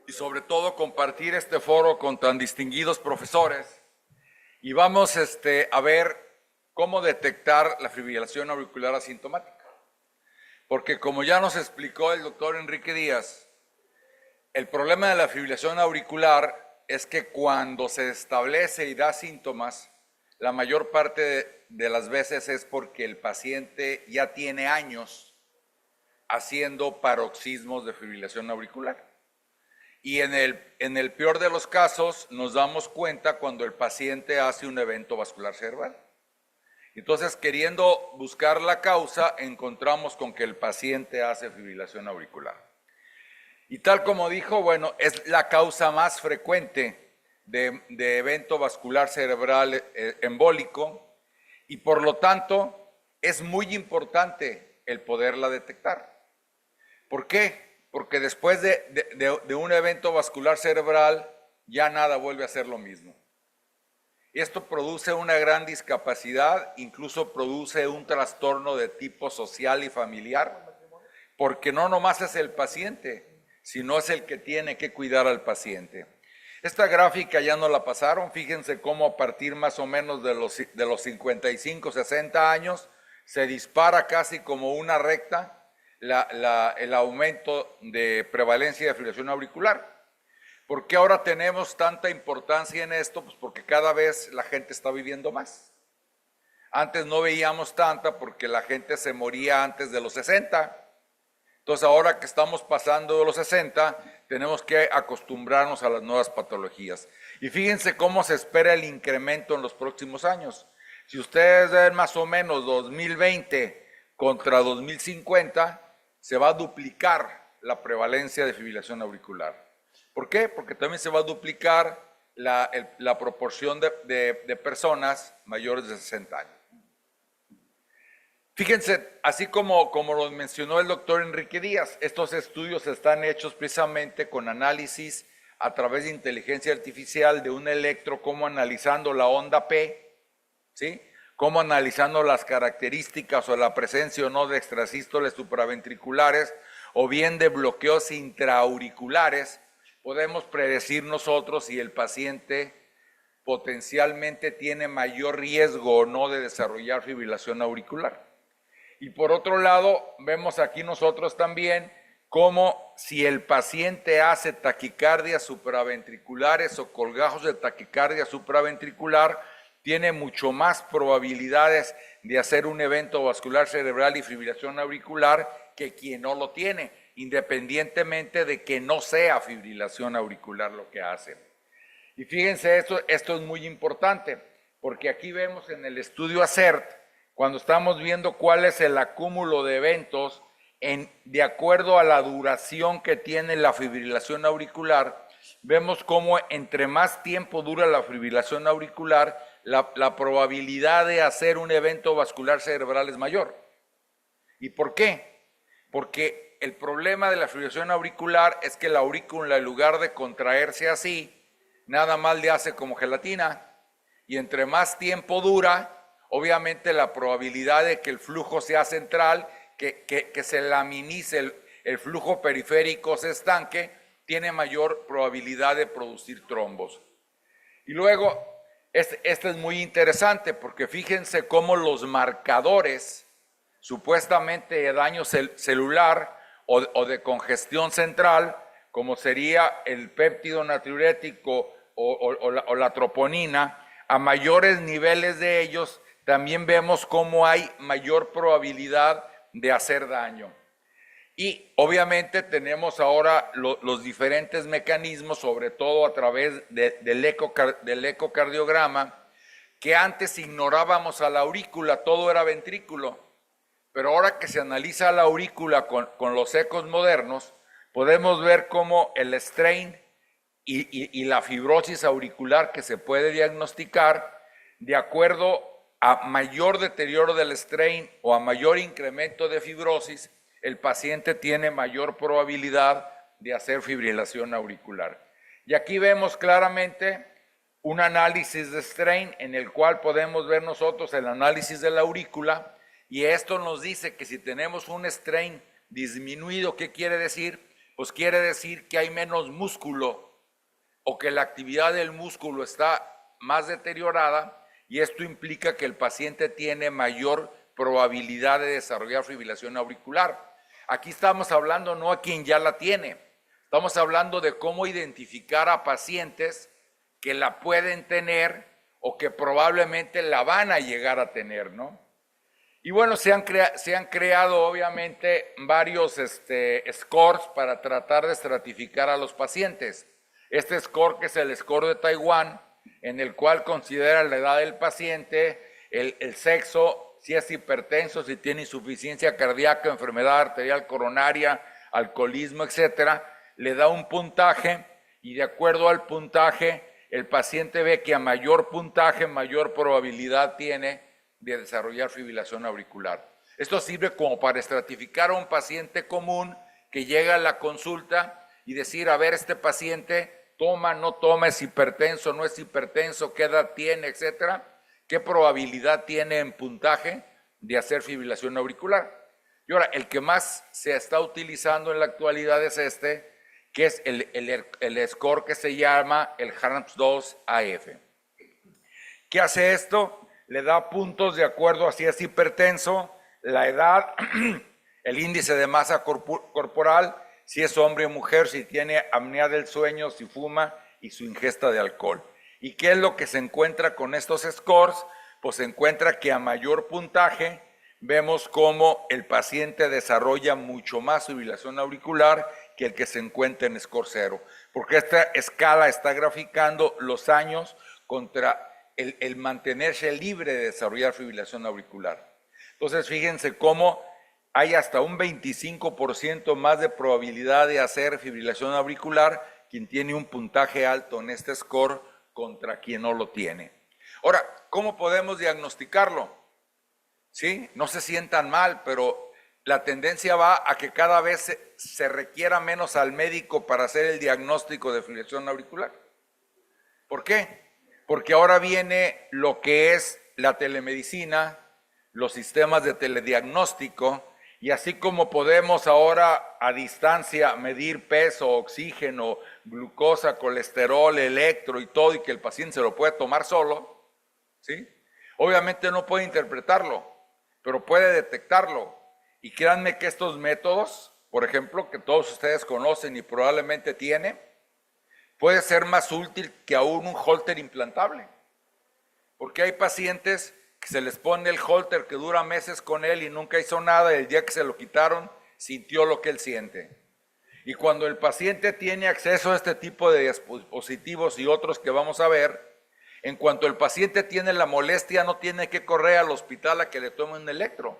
y sobre todo compartir este foro con tan distinguidos profesores. Y vamos a ver cómo detectar la fibrilación auricular asintomática. Porque como ya nos explicó el doctor Enrique Díaz, el problema de la fibrilación auricular es que cuando se establece y da síntomas, la mayor parte de las veces es porque el paciente ya tiene años haciendo paroxismos de fibrilación auricular. Y en el peor de los casos nos damos cuenta cuando el paciente hace un evento vascular cerebral. Entonces, queriendo buscar la causa, encontramos con que el paciente hace fibrilación auricular. Y tal como dijo, bueno, es la causa más frecuente de evento vascular cerebral embólico y por lo tanto es muy importante el poderla detectar. ¿Por qué? Porque después de un evento vascular cerebral ya nada vuelve a ser lo mismo. Esto produce una gran discapacidad, incluso produce un trastorno de tipo social y familiar, porque no nomás es el paciente, sino es el que tiene que cuidar al paciente. Esta gráfica ya no la pasaron, fíjense cómo a partir más o menos de los 55, 60 años se dispara casi como una recta el aumento de prevalencia de fibrilación auricular. ¿Por qué ahora tenemos tanta importancia en esto? Pues porque cada vez la gente está viviendo más. Antes no veíamos tanta porque la gente se moría antes de los 60. Entonces ahora que estamos pasando de los 60, tenemos que acostumbrarnos a las nuevas patologías. Y fíjense cómo se espera el incremento en los próximos años. Si ustedes ven más o menos 2020 contra 2050, se va a duplicar la prevalencia de fibrilación auricular. ¿Por qué? Porque también se va a duplicar la proporción de personas mayores de 60 años. Fíjense, así como lo mencionó el doctor Enrique Díaz, estos estudios están hechos precisamente con análisis a través de inteligencia artificial de un electro, como analizando la onda P, ¿sí? Como analizando las características o la presencia o no de extrasístoles supraventriculares o bien de bloqueos intraauriculares, podemos predecir nosotros si el paciente potencialmente tiene mayor riesgo o no de desarrollar fibrilación auricular. Y por otro lado, vemos aquí nosotros también cómo si el paciente hace taquicardias supraventriculares o colgajos de taquicardia supraventricular, tiene mucho más probabilidades de hacer un evento vascular cerebral y fibrilación auricular que quien no lo tiene, independientemente de que no sea fibrilación auricular lo que hace. Y fíjense, esto es muy importante, porque aquí vemos en el estudio ACERT, cuando estamos viendo cuál es el acúmulo de eventos de acuerdo a la duración que tiene la fibrilación auricular, vemos cómo entre más tiempo dura la fibrilación auricular, la probabilidad de hacer un evento vascular cerebral es mayor. ¿Y por qué? Porque el problema de la fibrilación auricular es que la aurícula, en lugar de contraerse así, nada más le hace como gelatina. Y entre más tiempo dura, obviamente la probabilidad de que el flujo sea central, que se laminice el flujo periférico, se estanque, tiene mayor probabilidad de producir trombos. Y luego, este es muy interesante porque fíjense cómo los marcadores supuestamente de daño celular o de congestión central, como sería el péptido natriurético o la troponina, a mayores niveles de ellos, también vemos cómo hay mayor probabilidad de hacer daño. Y obviamente tenemos ahora los diferentes mecanismos, sobre todo a través del ecocardiograma, que antes ignorábamos a la aurícula, todo era ventrículo. Pero ahora que se analiza la aurícula con los ecos modernos, podemos ver cómo el strain y la fibrosis auricular que se puede diagnosticar, de acuerdo a mayor deterioro del strain o a mayor incremento de fibrosis, el paciente tiene mayor probabilidad de hacer fibrilación auricular. Y aquí vemos claramente un análisis de strain en el cual podemos ver nosotros el análisis de la aurícula, y esto nos dice que si tenemos un strain disminuido, ¿qué quiere decir? Pues quiere decir que hay menos músculo o que la actividad del músculo está más deteriorada, y esto implica que el paciente tiene mayor probabilidad de desarrollar fibrilación auricular. Aquí estamos hablando no a quien ya la tiene, estamos hablando de cómo identificar a pacientes que la pueden tener o que probablemente la van a llegar a tener, ¿no? Y bueno, se han creado obviamente varios scores para tratar de estratificar a los pacientes. Este score, que es el score de Taiwán, en el cual considera la edad del paciente, el sexo, si es hipertenso, si tiene insuficiencia cardíaca, enfermedad arterial coronaria, alcoholismo, etcétera, le da un puntaje, y de acuerdo al puntaje, el paciente ve que a mayor puntaje, mayor probabilidad tiene de desarrollar fibrilación auricular. Esto sirve como para estratificar a un paciente común que llega a la consulta y decir, a ver, este paciente toma, no toma, es hipertenso, no es hipertenso, qué edad tiene, etcétera, qué probabilidad tiene en puntaje de hacer fibrilación auricular. Y ahora, el que más se está utilizando en la actualidad es que es el score que se llama el HARMS-2-AF. ¿Qué hace esto? Le da puntos de acuerdo a si es hipertenso, la edad, el índice de masa corporal, si es hombre o mujer, si tiene apnea del sueño, si fuma, y su ingesta de alcohol. ¿Y qué es lo que se encuentra con estos scores? Pues se encuentra que a mayor puntaje vemos cómo el paciente desarrolla mucho más fibrilación auricular que el que se encuentra en score 0, porque esta escala está graficando los años contra el mantenerse libre de desarrollar fibrilación auricular. Entonces, fíjense cómo hay hasta un 25% más de probabilidad de hacer fibrilación auricular quien tiene un puntaje alto en este score contra quien no lo tiene. Ahora, ¿cómo podemos diagnosticarlo? ¿Sí? No se sientan mal, pero la tendencia va a que cada vez se requiera menos al médico para hacer el diagnóstico de fibrilación auricular. ¿Por qué? Porque ahora viene lo que es la telemedicina, los sistemas de telediagnóstico, y así como podemos ahora a distancia medir peso, oxígeno, glucosa, colesterol, electro y todo, y que el paciente se lo puede tomar solo, ¿sí? Obviamente no puede interpretarlo, pero puede detectarlo. Y créanme que estos métodos, por ejemplo, que todos ustedes conocen y probablemente tienen, puede ser más útil que aún un holter implantable. Porque hay pacientes que se les pone el holter que dura meses con él y nunca hizo nada, y el día que se lo quitaron, sintió lo que él siente. Y cuando el paciente tiene acceso a este tipo de dispositivos y otros que vamos a ver, en cuanto el paciente tiene la molestia, no tiene que correr al hospital a que le tomen un electro.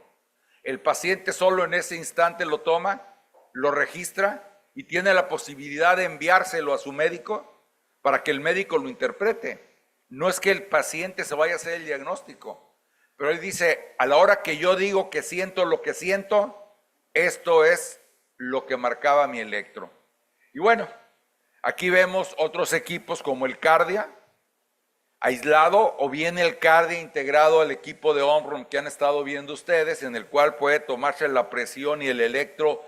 El paciente solo en ese instante lo toma, lo registra y tiene la posibilidad de enviárselo a su médico para que el médico lo interprete. No es que el paciente se vaya a hacer el diagnóstico, pero él dice, a la hora que yo digo que siento lo que siento, esto es lo que marcaba mi electro. Y bueno, aquí vemos otros equipos como el Cardia, aislado, o bien el Cardia integrado al equipo de Omron que han estado viendo ustedes, en el cual puede tomarse la presión y el electro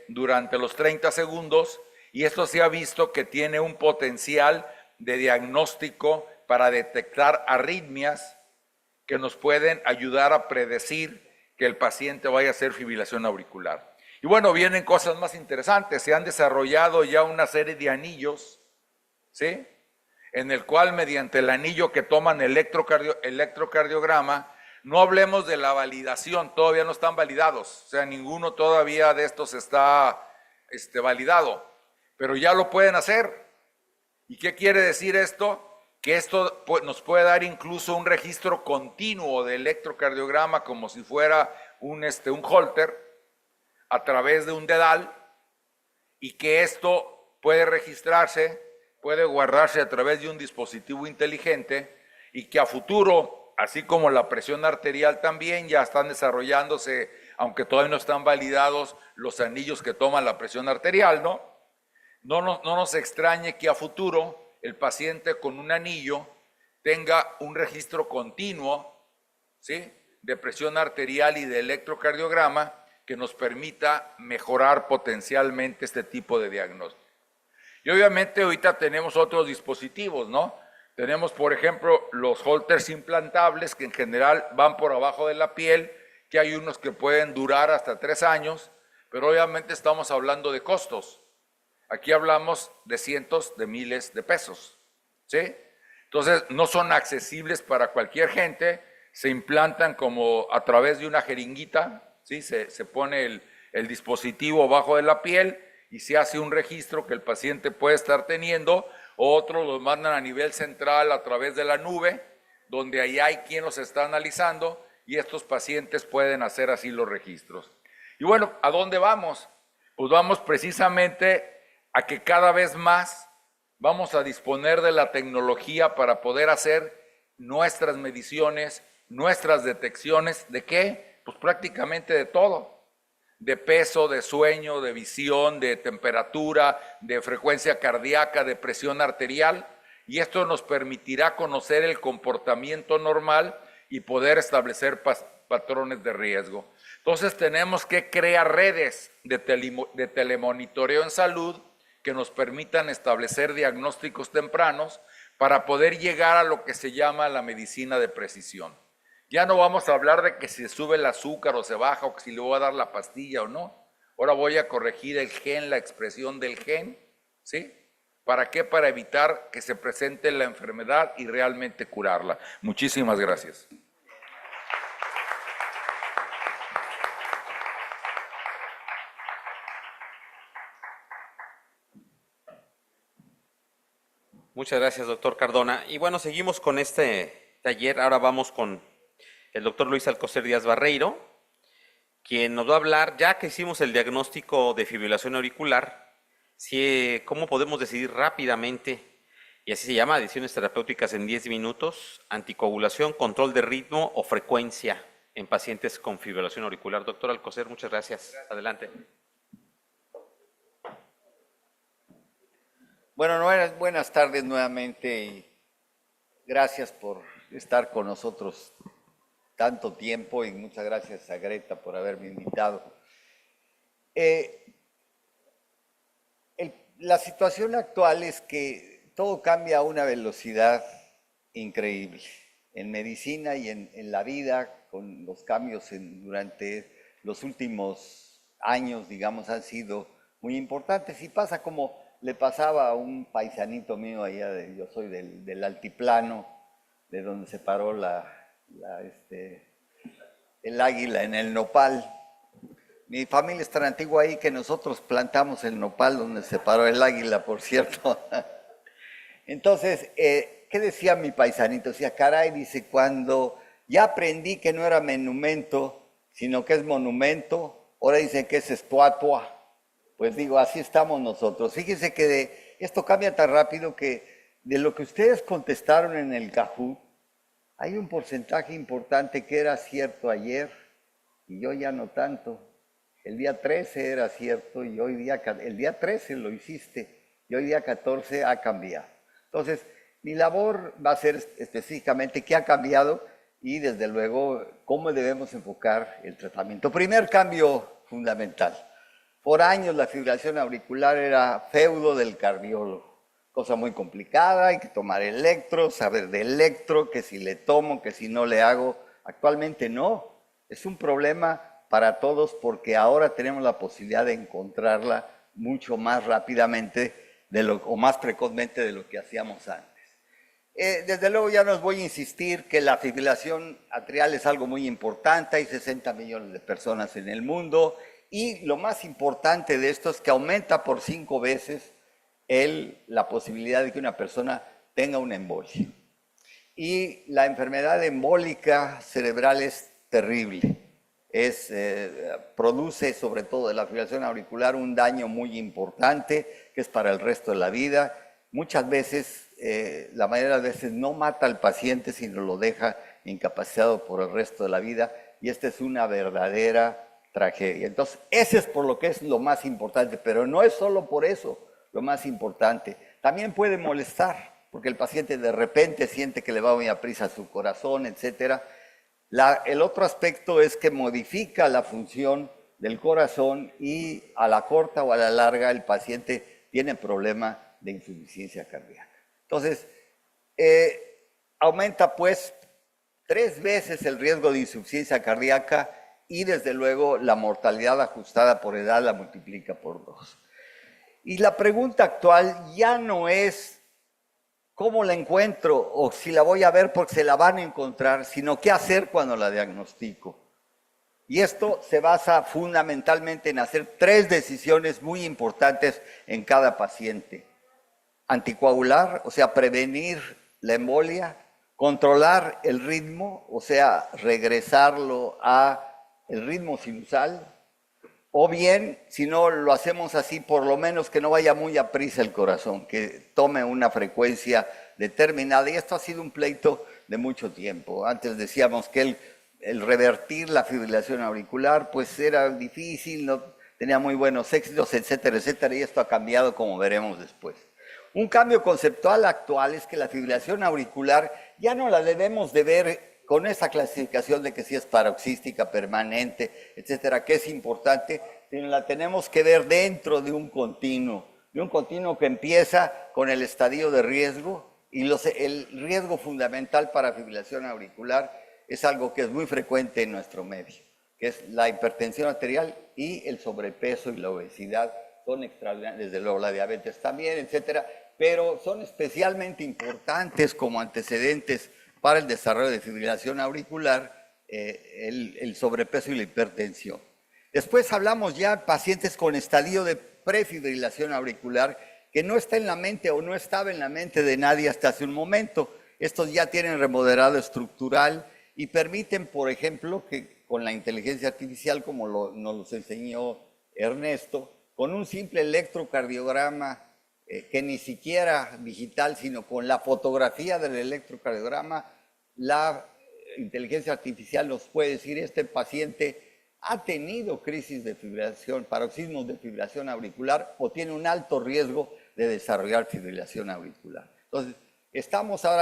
durante los 30 segundos, y esto se ha visto que tiene un potencial de diagnóstico para detectar arritmias que nos pueden ayudar a predecir que el paciente vaya a hacer fibrilación auricular. Y bueno, vienen cosas más interesantes. Se han desarrollado ya una serie de anillos, ¿sí?, en el cual mediante el anillo que toman electrocardiograma, no hablemos de la validación, todavía no están validados, o sea, ninguno todavía de estos está validado, pero ya lo pueden hacer. ¿Y qué quiere decir esto? Que esto nos puede dar incluso un registro continuo de electrocardiograma como si fuera un Holter a través de un dedal, y que esto puede registrarse, puede guardarse a través de un dispositivo inteligente, y que a futuro, así como la presión arterial también, ya están desarrollándose, aunque todavía no están validados, los anillos que toman la presión arterial, ¿no? No nos extrañe que a futuro el paciente con un anillo tenga un registro continuo, ¿sí?, de presión arterial y de electrocardiograma que nos permita mejorar potencialmente este tipo de diagnóstico. Y obviamente ahorita tenemos otros dispositivos, ¿no? Tenemos, por ejemplo, los Holters implantables, que en general van por abajo de la piel, que hay unos que pueden durar hasta 3 años, pero obviamente estamos hablando de costos. Aquí hablamos de cientos de miles de pesos, ¿sí? Entonces, no son accesibles para cualquier gente, se implantan como a través de una jeringuita, ¿sí? Se pone el dispositivo abajo de la piel y se hace un registro que el paciente puede estar teniendo, o otros los mandan a nivel central a través de la nube, donde ahí hay quien los está analizando, y estos pacientes pueden hacer así los registros. Y bueno, ¿a dónde vamos? Pues vamos precisamente a que cada vez más vamos a disponer de la tecnología para poder hacer nuestras mediciones, nuestras detecciones, ¿de qué? Pues prácticamente de todo, de peso, de sueño, de visión, de temperatura, de frecuencia cardíaca, de presión arterial, y esto nos permitirá conocer el comportamiento normal y poder establecer patrones de riesgo. Entonces tenemos que crear redes de telemonitoreo en salud que nos permitan establecer diagnósticos tempranos para poder llegar a lo que se llama la medicina de precisión. Ya no vamos a hablar de que si sube el azúcar o se baja, o que si le voy a dar la pastilla o no. Ahora voy a corregir el gen, la expresión del gen, ¿sí? ¿Para qué? Para evitar que se presente la enfermedad y realmente curarla. Muchísimas gracias. Muchas gracias, doctor Cardona. Y bueno, seguimos con este taller. Ahora vamos con el doctor Luis Alcocer Díaz Barreiro, quien nos va a hablar, ya que hicimos el diagnóstico de fibrilación auricular, cómo podemos decidir rápidamente, y así se llama, decisiones terapéuticas en 10 minutos, anticoagulación, control de ritmo o frecuencia en pacientes con fibrilación auricular. Doctor Alcocer, muchas gracias. Adelante. Bueno, buenas tardes nuevamente y gracias por estar con nosotros tanto tiempo, y muchas gracias a Greta por haberme invitado. La situación actual es que todo cambia a una velocidad increíble en medicina y en la vida, con los cambios durante los últimos años, digamos, han sido muy importantes, y pasa como le pasaba a un paisanito mío allá, yo soy del altiplano, de donde se paró el águila en el nopal. Mi familia es tan antigua ahí que nosotros plantamos el nopal donde se paró el águila, por cierto. Entonces, ¿qué decía mi paisanito? Decía, caray, dice, cuando ya aprendí que no era monumento, sino que es monumento, ahora dicen que es estatua. Pues digo, así estamos nosotros. Fíjense que esto cambia tan rápido que de lo que ustedes contestaron en el Kahoot, hay un porcentaje importante que era cierto ayer y hoy ya no tanto. El día 13 era cierto y hoy día, el día 13 lo hiciste y hoy día 14 ha cambiado. Entonces, mi labor va a ser específicamente qué ha cambiado y desde luego cómo debemos enfocar el tratamiento. Primer cambio fundamental. Por años la fibrilación auricular era feudo del cardiólogo. Cosa muy complicada, hay que tomar electro, saber de electro, que si le tomo, que si no le hago. Actualmente no, es un problema para todos porque ahora tenemos la posibilidad de encontrarla mucho más rápidamente o más precozmente de lo que hacíamos antes. Desde luego ya no os voy a insistir que la fibrilación atrial es algo muy importante, hay 60 millones de personas en el mundo y lo más importante de esto es que aumenta por 5 veces la posibilidad de que una persona tenga una embolia. Y la enfermedad embólica cerebral es terrible. Produce, sobre todo de la fibrilación auricular, un daño muy importante que es para el resto de la vida. Muchas veces, la mayoría de las veces no mata al paciente, sino lo deja incapacitado por el resto de la vida. Y esta es una verdadera tragedia. Entonces, ese es por lo que es lo más importante, pero no es solo por eso lo más importante. También puede molestar, porque el paciente de repente siente que le va muy a prisa su corazón, etc. El otro aspecto es que modifica la función del corazón y a la corta o a la larga el paciente tiene problema de insuficiencia cardíaca. Entonces, aumenta pues 3 veces el riesgo de insuficiencia cardíaca y desde luego la mortalidad ajustada por edad la multiplica por 2. Y la pregunta actual ya no es cómo la encuentro o si la voy a ver porque se la van a encontrar, sino qué hacer cuando la diagnostico. Y esto se basa fundamentalmente en hacer 3 decisiones muy importantes en cada paciente. Anticoagular, o sea, prevenir la embolia, controlar el ritmo, o sea, regresarlo a el ritmo sinusal, o bien, si no lo hacemos así, por lo menos que no vaya muy a prisa el corazón, que tome una frecuencia determinada. Y esto ha sido un pleito de mucho tiempo. Antes decíamos que el revertir la fibrilación auricular pues era difícil, no tenía muy buenos éxitos, etcétera, etcétera, y esto ha cambiado como veremos después. Un cambio conceptual actual es que la fibrilación auricular ya no la debemos de ver con esa clasificación de que si es paroxística, permanente, etcétera, que es importante, sino la tenemos que ver dentro de un continuo que empieza con el estadio de riesgo y el riesgo fundamental para fibrilación auricular es algo que es muy frecuente en nuestro medio, que es la hipertensión arterial y el sobrepeso y la obesidad. Son extraordinarios, desde luego la diabetes también, etcétera, pero son especialmente importantes como antecedentes para el desarrollo de fibrilación auricular, el sobrepeso y la hipertensión. Después hablamos ya de pacientes con estadio de prefibrilación auricular que no está en la mente o no estaba en la mente de nadie hasta hace un momento. Estos ya tienen remodelado estructural y permiten, por ejemplo, que con la inteligencia artificial, como nos los enseñó Ernesto, con un simple electrocardiograma que ni siquiera digital, sino con la fotografía del electrocardiograma, la inteligencia artificial nos puede decir este paciente ha tenido crisis de fibrilación, paroxismos de fibrilación auricular o tiene un alto riesgo de desarrollar fibrilación auricular. Entonces,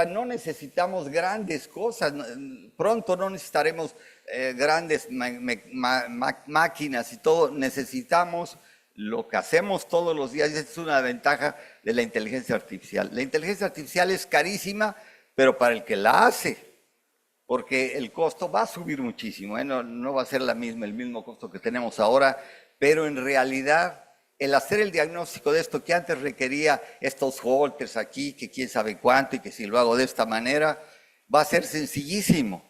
no necesitamos grandes cosas, pronto no necesitaremos grandes máquinas y todo, necesitamos lo que hacemos todos los días. Esta es una ventaja de la inteligencia artificial. La inteligencia artificial es carísima, pero para el que la hace, porque el costo va a subir muchísimo, no va a ser el mismo costo que tenemos ahora, pero en realidad el hacer el diagnóstico de esto que antes requería estos holters aquí, que quién sabe cuánto y que si lo hago de esta manera, va a ser sencillísimo.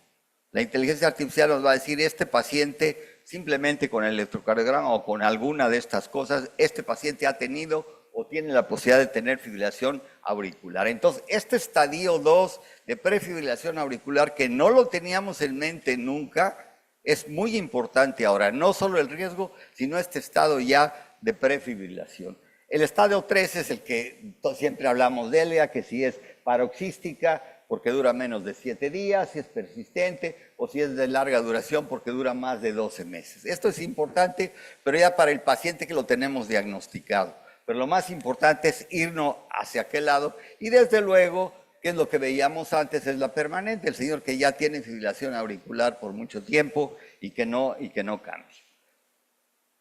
La inteligencia artificial nos va a decir este paciente simplemente con el electrocardiograma o con alguna de estas cosas, este paciente ha tenido o tiene la posibilidad de tener fibrilación auricular. Entonces, este estadio 2 de prefibrilación auricular, que no lo teníamos en mente nunca, es muy importante ahora. No solo el riesgo, sino este estado ya de prefibrilación. El estadio 3 es el que siempre hablamos de ella, que si es paroxística, porque dura menos de 7 días, si es persistente, o si es de larga duración, porque dura más de 12 meses. Esto es importante, pero ya para el paciente que lo tenemos diagnosticado. Pero lo más importante es irnos hacia aquel lado, y desde luego, que es lo que veíamos antes, es la permanente, el señor que ya tiene fibrilación auricular por mucho tiempo y que no cambia.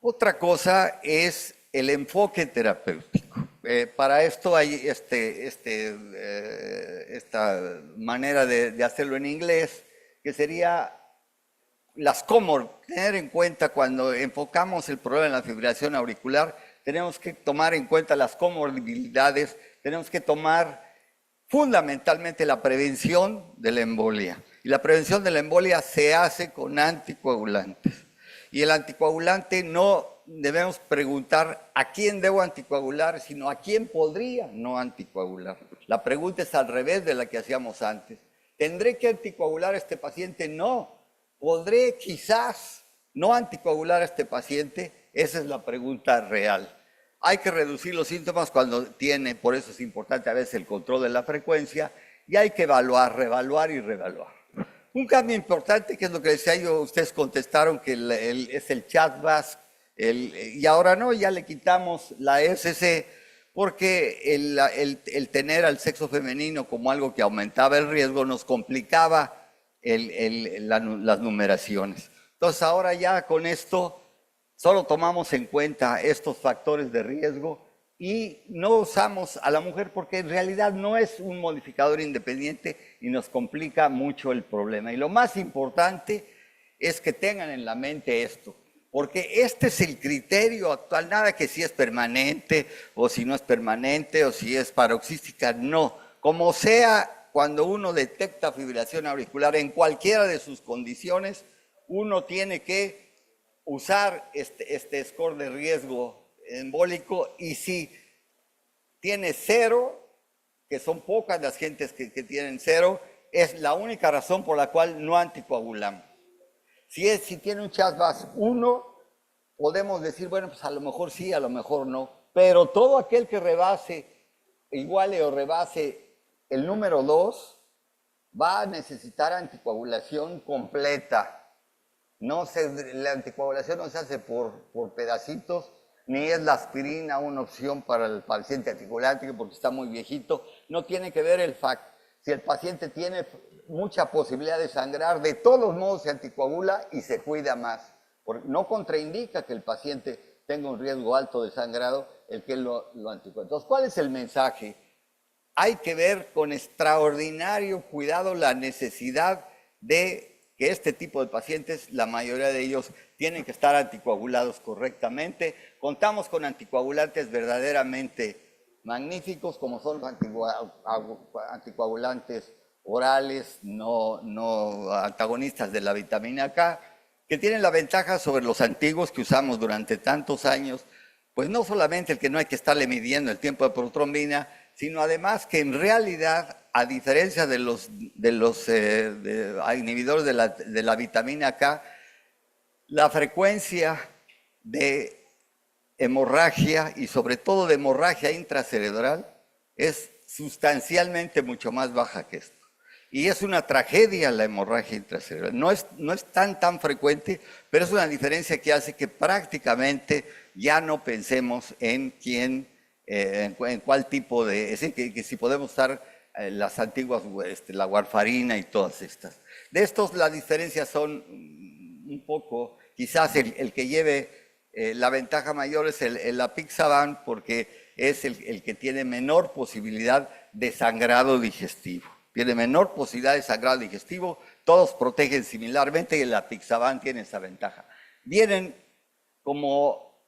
Otra cosa es el enfoque terapéutico. Para esto hay esta manera de hacerlo en inglés, que sería las tener en cuenta cuando enfocamos el problema en la fibrilación auricular, tenemos que tomar en cuenta las comorbilidades, tenemos que tomar fundamentalmente la prevención de la embolia. Y la prevención de la embolia se hace con anticoagulantes. Y el anticoagulante no debemos preguntar a quién debo anticoagular, sino a quién podría no anticoagular. La pregunta es al revés de la que hacíamos antes. ¿Tendré que anticoagular a este paciente? No. ¿Podré quizás no anticoagular a este paciente? Esa es la pregunta real. Hay que reducir los síntomas cuando tiene, por eso es importante a veces el control de la frecuencia, y hay que evaluar, reevaluar y reevaluar. Un cambio importante, que es lo que decía yo, ustedes contestaron que es el chat-VASc, y ahora no, ya le quitamos la SC, porque el tener al sexo femenino como algo que aumentaba el riesgo nos complicaba las numeraciones. Entonces ahora ya con esto solo tomamos en cuenta estos factores de riesgo y no usamos a la mujer porque en realidad no es un modificador independiente y nos complica mucho el problema. Y lo más importante es que tengan en la mente esto, porque este es el criterio actual, nada que si es permanente o si no es permanente o si es paroxística, no. Como sea, cuando uno detecta fibrilación auricular en cualquiera de sus condiciones, uno tiene que usar este score de riesgo embólico, y si tiene 0, que son pocas las gentes que tienen 0, es la única razón por la cual no anticoagulamos. Si tiene un chat-VASc 1, podemos decir, bueno, pues a lo mejor sí, a lo mejor no, pero todo aquel que iguale o rebase el número 2, va a necesitar anticoagulación completa. La anticoagulación no se hace por pedacitos, ni es la aspirina una opción para el paciente anticoagulante porque está muy viejito. No tiene que ver el facto. Si el paciente tiene mucha posibilidad de sangrar, de todos modos se anticoagula y se cuida más. Porque no contraindica que el paciente tenga un riesgo alto de sangrado el que lo anticoagula. Entonces, ¿cuál es el mensaje? Hay que ver con extraordinario cuidado la necesidad de que este tipo de pacientes, la mayoría de ellos, tienen que estar anticoagulados correctamente. Contamos con anticoagulantes verdaderamente magníficos, como son los anticoagulantes orales, no antagonistas de la vitamina K, que tienen la ventaja sobre los antiguos que usamos durante tantos años, pues no solamente el que no hay que estarle midiendo el tiempo de protrombina, sino además que en realidad, a diferencia de los inhibidores de la vitamina K, la frecuencia de hemorragia y sobre todo de hemorragia intracerebral es sustancialmente mucho más baja que esto. Y es una tragedia la hemorragia intracerebral. No es tan frecuente, pero es una diferencia que hace que prácticamente ya no pensemos en cuál tipo de... Es decir, que si podemos usar las antiguas, la warfarina y todas estas. De estos las diferencias son un poco, quizás el que lleve la ventaja mayor es el apixaban, porque es el que tiene menor posibilidad de sangrado digestivo. Tiene menor posibilidad de sangrado digestivo, todos protegen similarmente y el apixaban tiene esa ventaja. Vienen como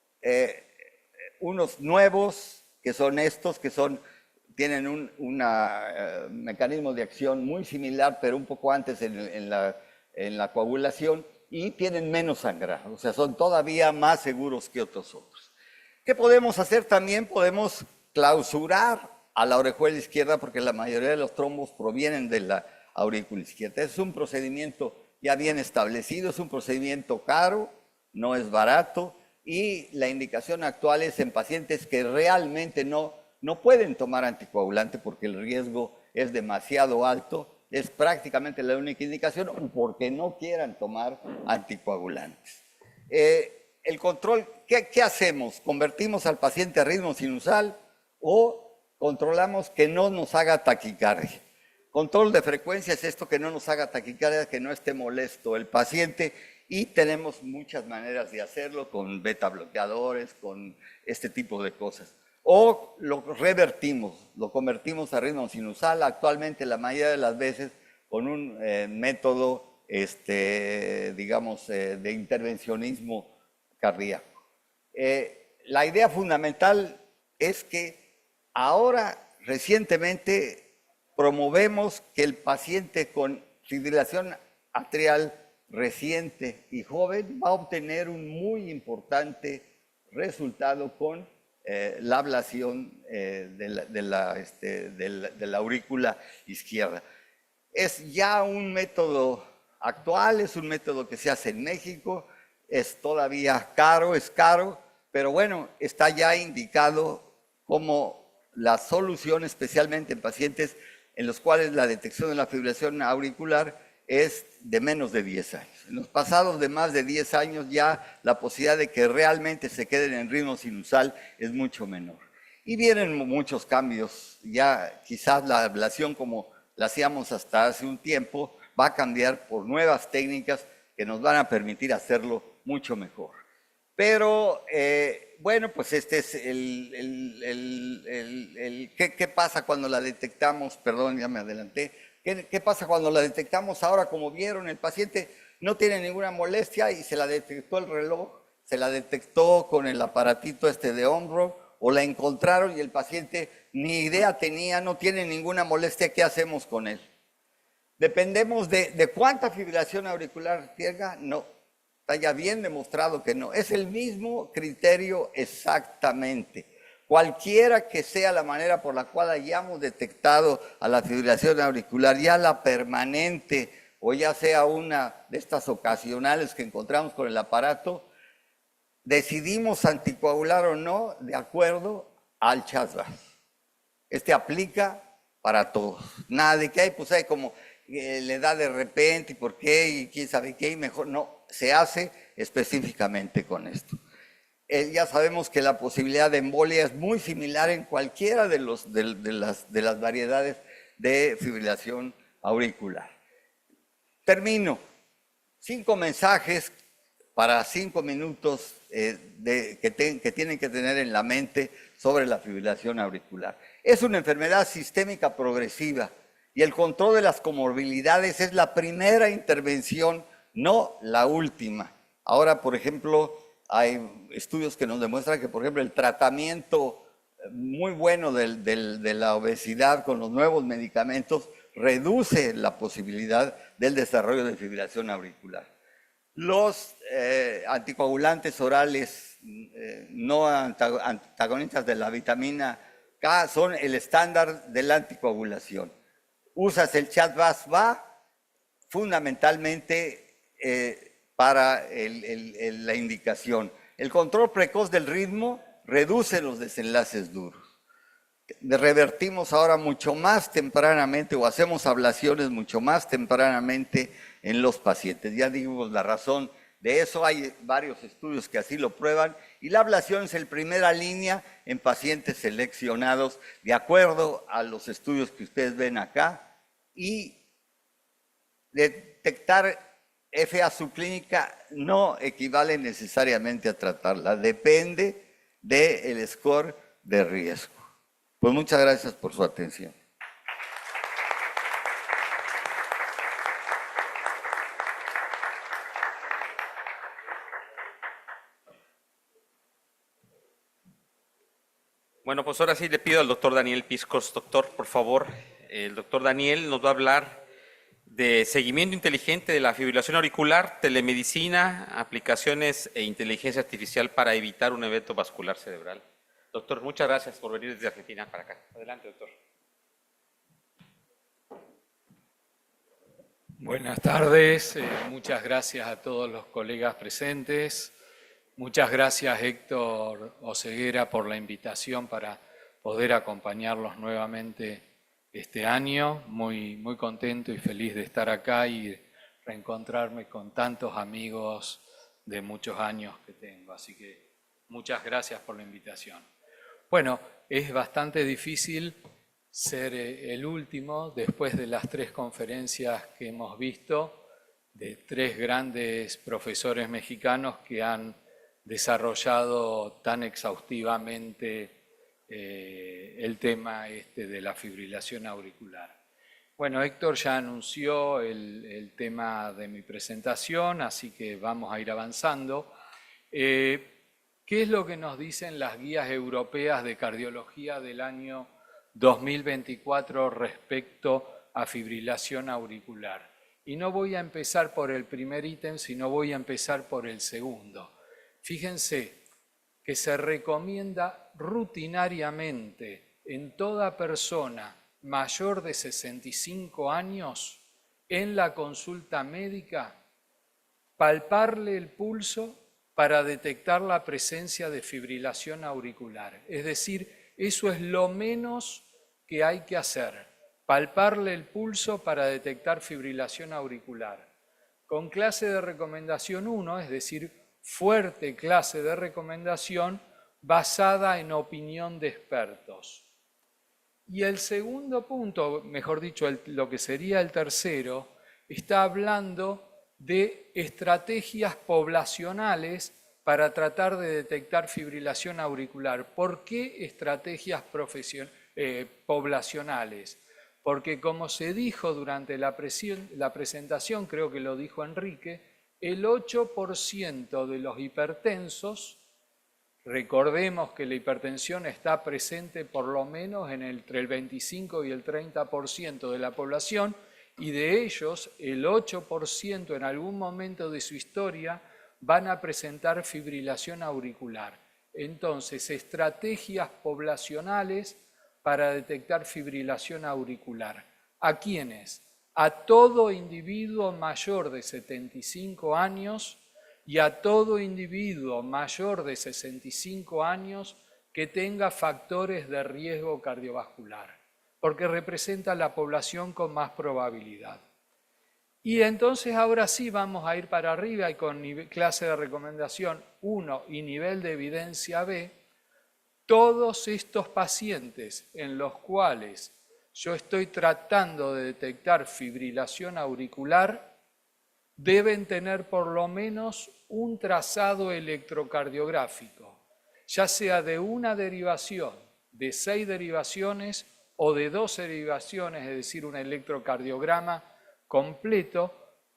unos nuevos, que son estos, tienen un mecanismo de acción muy similar, pero un poco antes en la coagulación, y tienen menos sangrado, o sea, son todavía más seguros que otros. ¿Qué podemos hacer también? Podemos clausurar a la orejuela izquierda, porque la mayoría de los trombos provienen de la aurícula izquierda. Es un procedimiento ya bien establecido, es un procedimiento caro, no es barato, y la indicación actual es en pacientes que realmente no pueden tomar anticoagulante porque el riesgo es demasiado alto, es prácticamente la única indicación, o porque no quieran tomar anticoagulantes. El control, ¿qué hacemos? ¿Convertimos al paciente a ritmo sinusal o controlamos que no nos haga taquicardia? Control de frecuencia es esto, que no nos haga taquicardia, que no esté molesto el paciente, y tenemos muchas maneras de hacerlo con beta bloqueadores, con este tipo de cosas. O lo revertimos, lo convertimos a ritmo sinusal, actualmente la mayoría de las veces con un método, digamos, de intervencionismo cardíaco. La idea fundamental es que ahora, recientemente, promovemos que el paciente con fibrilación atrial reciente y joven va a obtener un muy importante resultado con la ablación de la aurícula izquierda. Es ya un método actual, es un método que se hace en México, es todavía caro, pero bueno, está ya indicado como la solución, especialmente en pacientes en los cuales la detección de la fibrilación auricular es de menos de 10 años. En los pasados de más de 10 años ya la posibilidad de que realmente se queden en ritmo sinusal es mucho menor. Y vienen muchos cambios, ya quizás la ablación como la hacíamos hasta hace un tiempo va a cambiar por nuevas técnicas que nos van a permitir hacerlo mucho mejor. Pero bueno, pues este es ¿qué pasa cuando la detectamos? Perdón, ya me adelanté. ¿Qué pasa cuando la detectamos ahora? Como vieron, el paciente no tiene ninguna molestia y se la detectó el reloj, se la detectó con el aparatito de hombro, o la encontraron y el paciente ni idea tenía, no tiene ninguna molestia. ¿Qué hacemos con él? ¿Dependemos de cuánta fibrilación auricular tenga? No, está ya bien demostrado que no. Es el mismo criterio exactamente. Cualquiera que sea la manera por la cual hayamos detectado a la fibrilación auricular, ya la permanente o ya sea una de estas ocasionales que encontramos con el aparato, decidimos anticoagular o no de acuerdo al CHA2-VAS. Aplica para todos. Nada de que hay, pues hay como le da de repente y por qué y quién sabe qué y mejor. No, se hace específicamente con esto. Ya sabemos que la posibilidad de embolia es muy similar en cualquiera de las variedades de fibrilación auricular. Termino. 5 mensajes para 5 minutos que tienen que tener en la mente sobre la fibrilación auricular. Es una enfermedad sistémica progresiva y el control de las comorbilidades es la primera intervención, no la última. Ahora, por ejemplo, hay estudios que nos demuestran que, por ejemplo, el tratamiento muy bueno de la obesidad con los nuevos medicamentos reduce la posibilidad del desarrollo de fibrilación auricular. Los anticoagulantes orales no antagonistas de la vitamina K son el estándar de la anticoagulación. Usas el CHA2-VAS, va fundamentalmente para la indicación. El control precoz del ritmo reduce los desenlaces duros. Revertimos ahora mucho más tempranamente o hacemos ablaciones mucho más tempranamente en los pacientes. Ya dimos la razón de eso, hay varios estudios que así lo prueban, y la ablación es la primera línea en pacientes seleccionados de acuerdo a los estudios que ustedes ven acá, y detectar FA subclínica no equivale necesariamente a tratarla, depende del score de riesgo. Pues muchas gracias por su atención. Bueno, pues ahora sí le pido al doctor Daniel Piscos. Doctor, por favor, el doctor Daniel nos va a hablar de seguimiento inteligente de la fibrilación auricular, telemedicina, aplicaciones e inteligencia artificial para evitar un evento vascular cerebral. Doctor, muchas gracias por venir desde Argentina para acá. Adelante, doctor. Buenas tardes, muchas gracias a todos los colegas presentes. Muchas gracias, Héctor Oseguera, por la invitación para poder acompañarlos nuevamente este año. Muy contento y feliz de estar acá y reencontrarme con tantos amigos de muchos años que tengo. Así que muchas gracias por la invitación. Bueno, es bastante difícil ser el último después de las 3 conferencias que hemos visto de 3 grandes profesores mexicanos que han desarrollado tan exhaustivamente el tema de la fibrilación auricular. Bueno, Héctor ya anunció el tema de mi presentación, así que vamos a ir avanzando. ¿Qué es lo que nos dicen las guías europeas de cardiología del año 2024 respecto a fibrilación auricular? Y no voy a empezar por el primer ítem, sino voy a empezar por el segundo. Fíjense que se recomienda rutinariamente en toda persona mayor de 65 años en la consulta médica palparle el pulso para detectar la presencia de fibrilación auricular. Es decir, eso es lo menos que hay que hacer, palparle el pulso para detectar fibrilación auricular. Con clase de recomendación 1, es decir, fuerte clase de recomendación basada en opinión de expertos. Y el segundo punto, mejor dicho, lo que sería el tercero, está hablando de estrategias poblacionales para tratar de detectar fibrilación auricular. ¿Por qué estrategias poblacionales? Porque como se dijo durante la presentación, creo que lo dijo Enrique, el 8% de los hipertensos, recordemos que la hipertensión está presente por lo menos entre el 25 y el 30% de la población, y de ellos el 8% en algún momento de su historia van a presentar fibrilación auricular. Entonces, estrategias poblacionales para detectar fibrilación auricular. ¿A quiénes? A todo individuo mayor de 75 años y a todo individuo mayor de 65 años que tenga factores de riesgo cardiovascular, porque representa la población con más probabilidad. Y entonces ahora sí vamos a ir para arriba y con clase de recomendación 1 y nivel de evidencia B, todos estos pacientes en los cuales yo estoy tratando de detectar fibrilación auricular deben tener por lo menos un trazado electrocardiográfico, ya sea de una derivación, de 6 derivaciones o de 12 derivaciones, es decir, un electrocardiograma completo.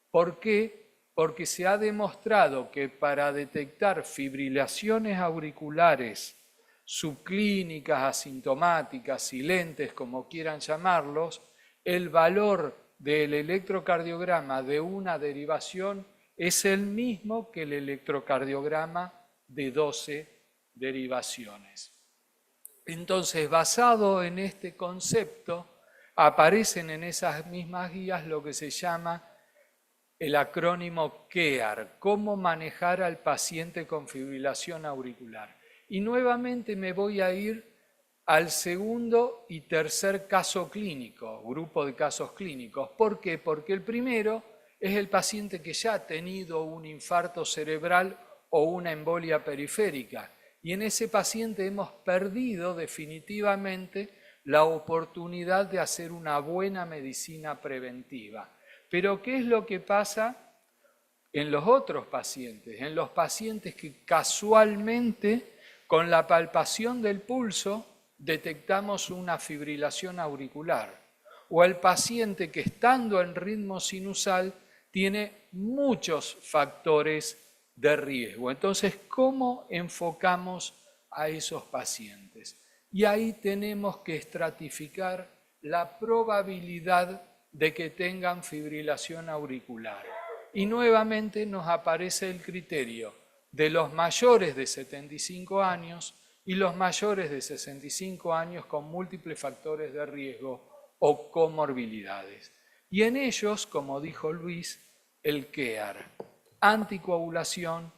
¿Por qué? Porque se ha demostrado que para detectar fibrilaciones auriculares subclínicas, asintomáticas, silentes, como quieran llamarlos, el valor del electrocardiograma de una derivación es el mismo que el electrocardiograma de 12 derivaciones. Entonces, basado en este concepto, aparecen en esas mismas guías lo que se llama el acrónimo CARE, cómo manejar al paciente con fibrilación auricular. Y nuevamente me voy a ir al segundo y tercer caso clínico, grupo de casos clínicos. ¿Por qué? Porque el primero es el paciente que ya ha tenido un infarto cerebral o una embolia periférica. Y en ese paciente hemos perdido definitivamente la oportunidad de hacer una buena medicina preventiva. Pero ¿qué es lo que pasa en los otros pacientes? En los pacientes que casualmente, con la palpación del pulso, detectamos una fibrilación auricular. O al paciente que, estando en ritmo sinusal, tiene muchos factores de riesgo. Entonces, ¿cómo enfocamos a esos pacientes? Y ahí tenemos que estratificar la probabilidad de que tengan fibrilación auricular. Y nuevamente nos aparece el criterio de los mayores de 75 años y los mayores de 65 años con múltiples factores de riesgo o comorbilidades. Y en ellos, como dijo Luis, el CARE, anticoagulación,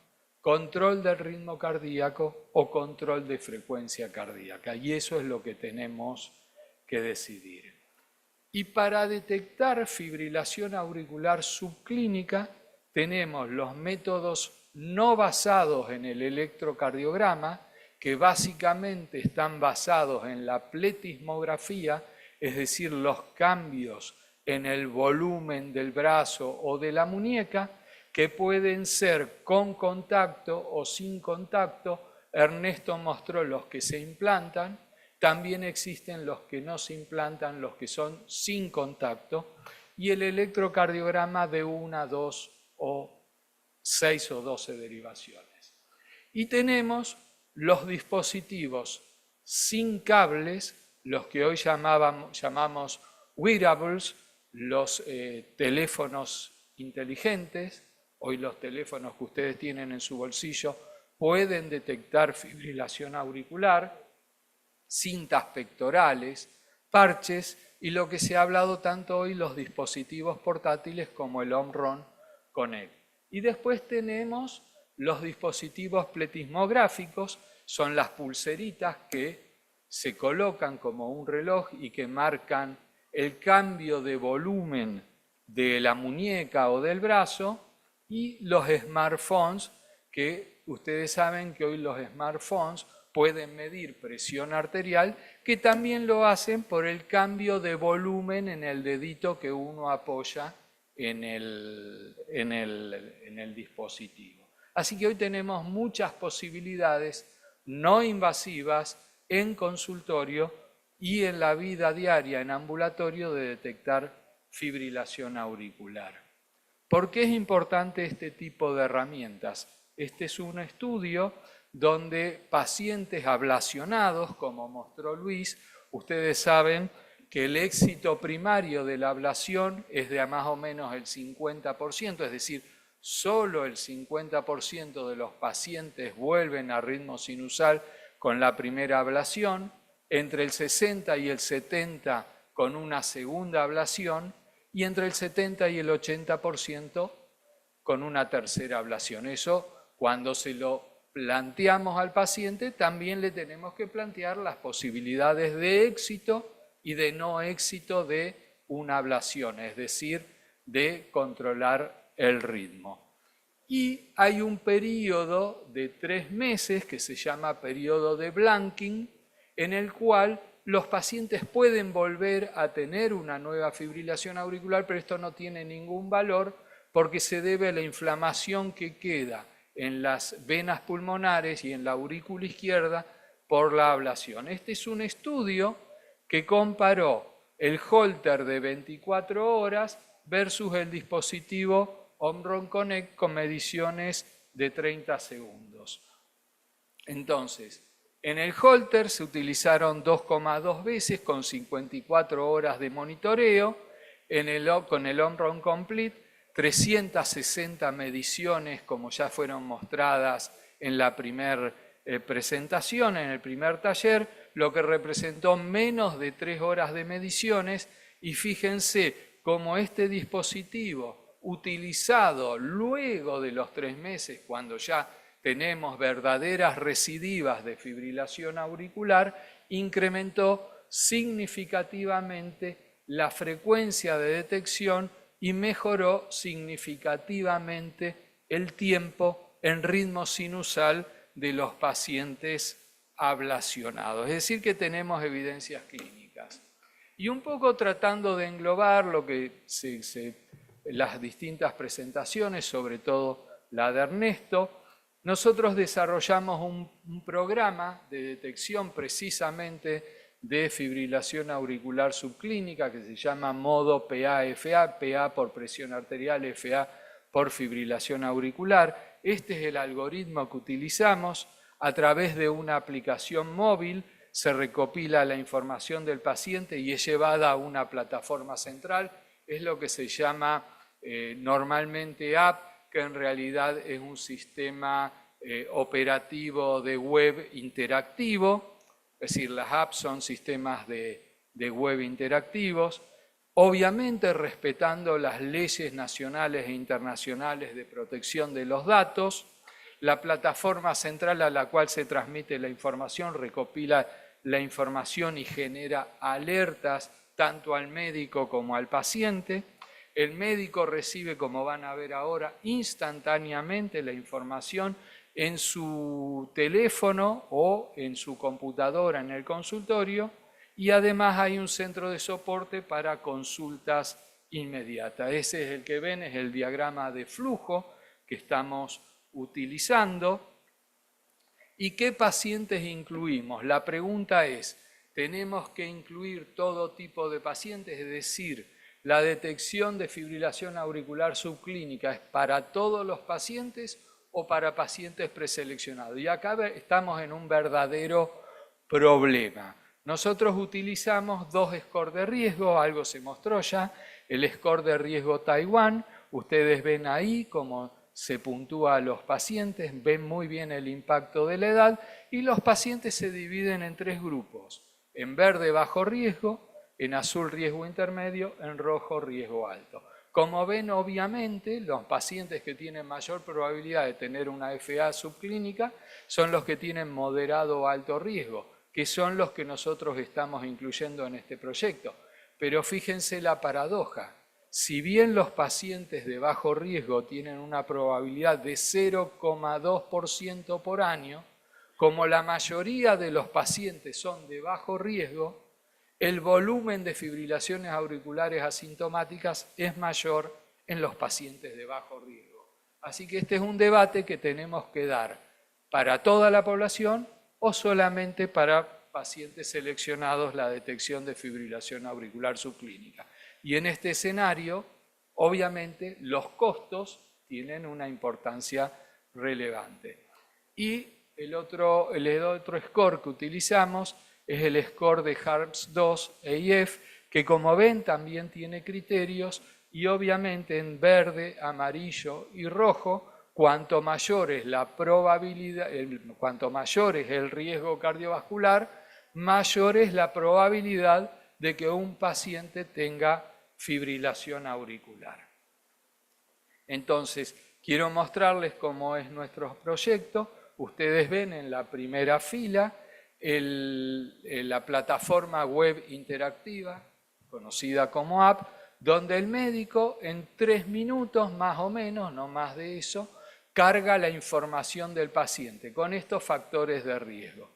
control del ritmo cardíaco o control de frecuencia cardíaca. Y eso es lo que tenemos que decidir. Y para detectar fibrilación auricular subclínica tenemos los métodos no basados en el electrocardiograma, que básicamente están basados en la pletismografía, es decir, los cambios en el volumen del brazo o de la muñeca, que pueden ser con contacto o sin contacto. Ernesto mostró los que se implantan, también existen los que no se implantan, los que son sin contacto, y el electrocardiograma de 1, 2 o 6 o 12 derivaciones. Y tenemos los dispositivos sin cables, los que hoy llamamos wearables, los teléfonos inteligentes. Hoy los teléfonos que ustedes tienen en su bolsillo pueden detectar fibrilación auricular, cintas pectorales, parches y lo que se ha hablado tanto hoy, los dispositivos portátiles como el Omron Connect. Y después tenemos los dispositivos pletismográficos, son las pulseritas que se colocan como un reloj y que marcan el cambio de volumen de la muñeca o del brazo, y los smartphones, que ustedes saben que hoy los smartphones pueden medir presión arterial, que también lo hacen por el cambio de volumen en el dedito que uno apoya en el dispositivo. Así que hoy tenemos muchas posibilidades no invasivas en consultorio y en la vida diaria en ambulatorio de detectar fibrilación auricular. ¿Por qué es importante este tipo de herramientas? Este es un estudio donde pacientes ablacionados, como mostró Luis, ustedes saben que el éxito primario de la ablación es de más o menos el 50%, es decir, solo el 50% de los pacientes vuelven a ritmo sinusal con la primera ablación, entre el 60 y el 70% con una segunda ablación y entre el 70 y el 80% con una tercera ablación. Eso, cuando se lo planteamos al paciente, también le tenemos que plantear las posibilidades de éxito y de no éxito de una ablación, es decir, de controlar el ritmo. Y hay un periodo de 3 meses que se llama periodo de blanking, en el cual los pacientes pueden volver a tener una nueva fibrilación auricular, pero esto no tiene ningún valor porque se debe a la inflamación que queda en las venas pulmonares y en la aurícula izquierda por la ablación. Este es un estudio que comparó el Holter de 24 horas versus el dispositivo Omron Connect con mediciones de 30 segundos. Entonces, en el Holter se utilizaron 2,2 veces con 54 horas de monitoreo, con el Omron Complete 360 mediciones, como ya fueron mostradas en la primera presentación, en el primer taller, lo que representó menos de 3 horas de mediciones, y fíjense cómo este dispositivo, utilizado luego de los 3 meses, cuando ya tenemos verdaderas recidivas de fibrilación auricular, incrementó significativamente la frecuencia de detección y mejoró significativamente el tiempo en ritmo sinusal de los pacientes ablacionados. Es decir, que tenemos evidencias clínicas. Y un poco tratando de englobar lo que las distintas presentaciones, sobre todo la de Ernesto, nosotros desarrollamos un programa de detección precisamente de fibrilación auricular subclínica que se llama modo PA-FA, PA por presión arterial, FA por fibrilación auricular. Este es el algoritmo que utilizamos. A través de una aplicación móvil se recopila la información del paciente y es llevada a una plataforma central. Es lo que se llama normalmente app, que en realidad es un sistema operativo de web interactivo, es decir, las apps son sistemas de web interactivos, obviamente respetando las leyes nacionales e internacionales de protección de los datos. La plataforma central a la cual se transmite la información recopila la información y genera alertas tanto al médico como al paciente. El médico recibe, como van a ver ahora, instantáneamente la información en su teléfono o en su computadora en el consultorio, y además hay un centro de soporte para consultas inmediatas. Ese es el que ven, es el diagrama de flujo que estamos utilizando. ¿Y qué pacientes incluimos? La pregunta es, ¿tenemos que incluir todo tipo de pacientes? Es decir, ¿la detección de fibrilación auricular subclínica es para todos los pacientes o para pacientes preseleccionados? Y acá estamos en un verdadero problema. Nosotros utilizamos dos scores de riesgo, algo se mostró ya, el score de riesgo Taiwán. Ustedes ven ahí cómo se puntúa a los pacientes, ven muy bien el impacto de la edad, y los pacientes se dividen en tres grupos: en verde bajo riesgo, en azul riesgo intermedio, en rojo riesgo alto. Como ven, obviamente, los pacientes que tienen mayor probabilidad de tener una FA subclínica son los que tienen moderado o alto riesgo, que son los que nosotros estamos incluyendo en este proyecto. Pero fíjense la paradoja. Si bien los pacientes de bajo riesgo tienen una probabilidad de 0,2% por año, como la mayoría de los pacientes son de bajo riesgo, el volumen de fibrilaciones auriculares asintomáticas es mayor en los pacientes de bajo riesgo. Así que este es un debate que tenemos que dar para toda la población o solamente para pacientes seleccionados la detección de fibrilación auricular subclínica. Y en este escenario, obviamente, los costos tienen una importancia relevante. Y el otro score que utilizamos es el score de HARPS-2-EIF, que como ven también tiene criterios, y obviamente en verde, amarillo y rojo, cuanto mayor es la probabilidad, cuanto mayor es el riesgo cardiovascular, mayor es la probabilidad de que un paciente tenga fibrilación auricular. Entonces, quiero mostrarles cómo es nuestro proyecto. Ustedes ven en la primera fila la plataforma web interactiva, conocida como app, donde el médico en 3 minutos más o menos, no más de eso, carga la información del paciente con estos factores de riesgo.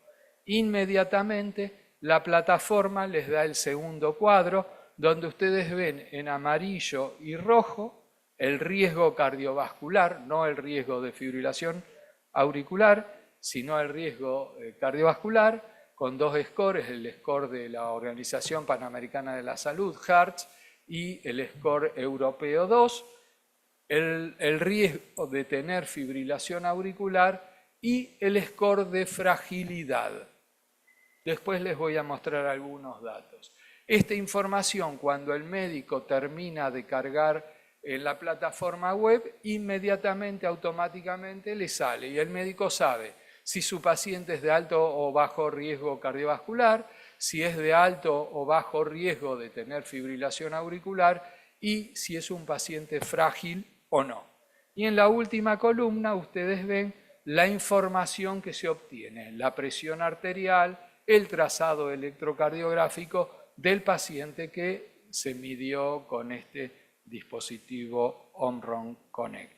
Inmediatamente la plataforma les da el segundo cuadro, donde ustedes ven en amarillo y rojo el riesgo cardiovascular, no el riesgo de fibrilación auricular, sino el riesgo cardiovascular, con dos scores, el score de la Organización Panamericana de la Salud, HARTS, y el score europeo 2, el riesgo de tener fibrilación auricular y el score de fragilidad. Después les voy a mostrar algunos datos. Esta información, cuando el médico termina de cargar en la plataforma web, inmediatamente, automáticamente le sale, y el médico sabe si su paciente es de alto o bajo riesgo cardiovascular, si es de alto o bajo riesgo de tener fibrilación auricular y si es un paciente frágil o no. Y en la última columna ustedes ven la información que se obtiene, la presión arterial, el trazado electrocardiográfico del paciente que se midió con este dispositivo Omron Connect.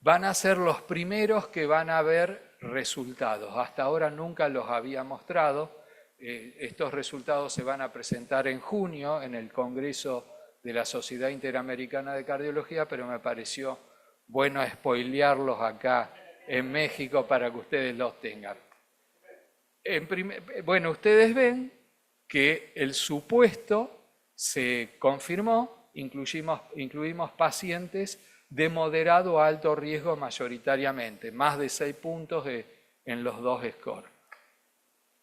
Van a ser los primeros que van a ver resultados. Hasta ahora nunca los había mostrado. Estos resultados se van a presentar en junio en el Congreso de la Sociedad Interamericana de Cardiología, pero me pareció bueno spoilearlos acá en México para que ustedes los tengan. Bueno, ustedes ven que el supuesto se confirmó, incluimos pacientes de moderado a alto riesgo mayoritariamente, más de 6 puntos en los dos scores.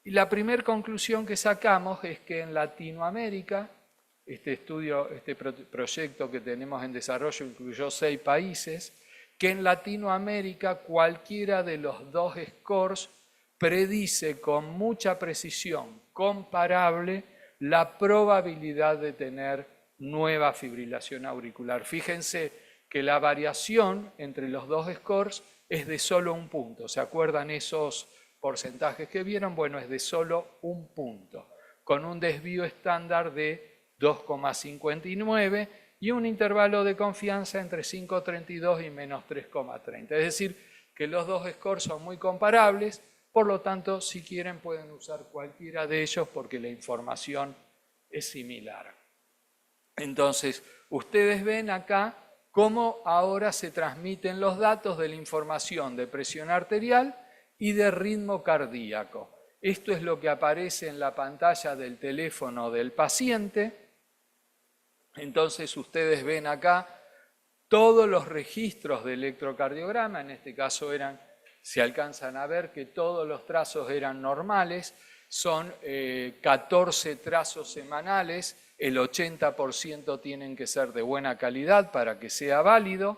Y la primera conclusión que sacamos es que en Latinoamérica, este proyecto que tenemos en desarrollo incluyó 6 países, que en Latinoamérica cualquiera de los dos scores predice con mucha precisión comparable la probabilidad de tener nueva fibrilación auricular. Fíjense que la variación entre los dos scores es de solo un punto. ¿Se acuerdan esos porcentajes que vieron? Bueno, es de solo un punto, con un desvío estándar de 2,59 y un intervalo de confianza entre 5,32 y menos 3,30. Es decir, que los dos scores son muy comparables, por lo tanto, si quieren pueden usar cualquiera de ellos porque la información es similar. Entonces, ustedes ven acá cómo ahora se transmiten los datos de la información de presión arterial y de ritmo cardíaco. Esto es lo que aparece en la pantalla del teléfono del paciente. Entonces, ustedes ven acá todos los registros de electrocardiograma, en este caso se alcanzan a ver que todos los trazos eran normales, son 14 trazos semanales, el 80% tienen que ser de buena calidad para que sea válido.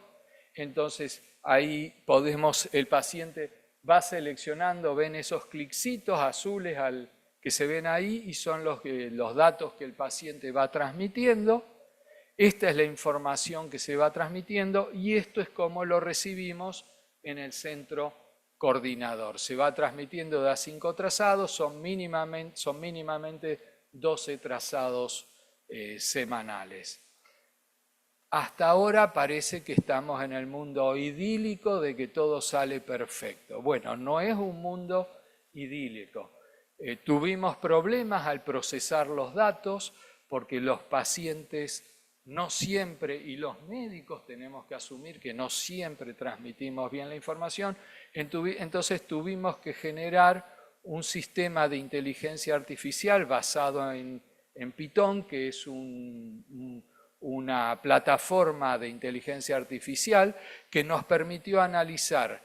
Entonces ahí el paciente va seleccionando, ven esos clicitos azules que se ven ahí y son los datos que el paciente va transmitiendo. Esta es la información que se va transmitiendo y esto es como lo recibimos en el centro coordinador. Se va transmitiendo de a 5 trazados, son mínimamente 12 trazados semanales. Hasta ahora parece que estamos en el mundo idílico de que todo sale perfecto. Bueno, no es un mundo idílico. Tuvimos problemas al procesar los datos porque los pacientes no siempre, y los médicos tenemos que asumir que no siempre transmitimos bien la información, entonces tuvimos que generar un sistema de inteligencia artificial basado en Python, que es una plataforma de inteligencia artificial que nos permitió analizar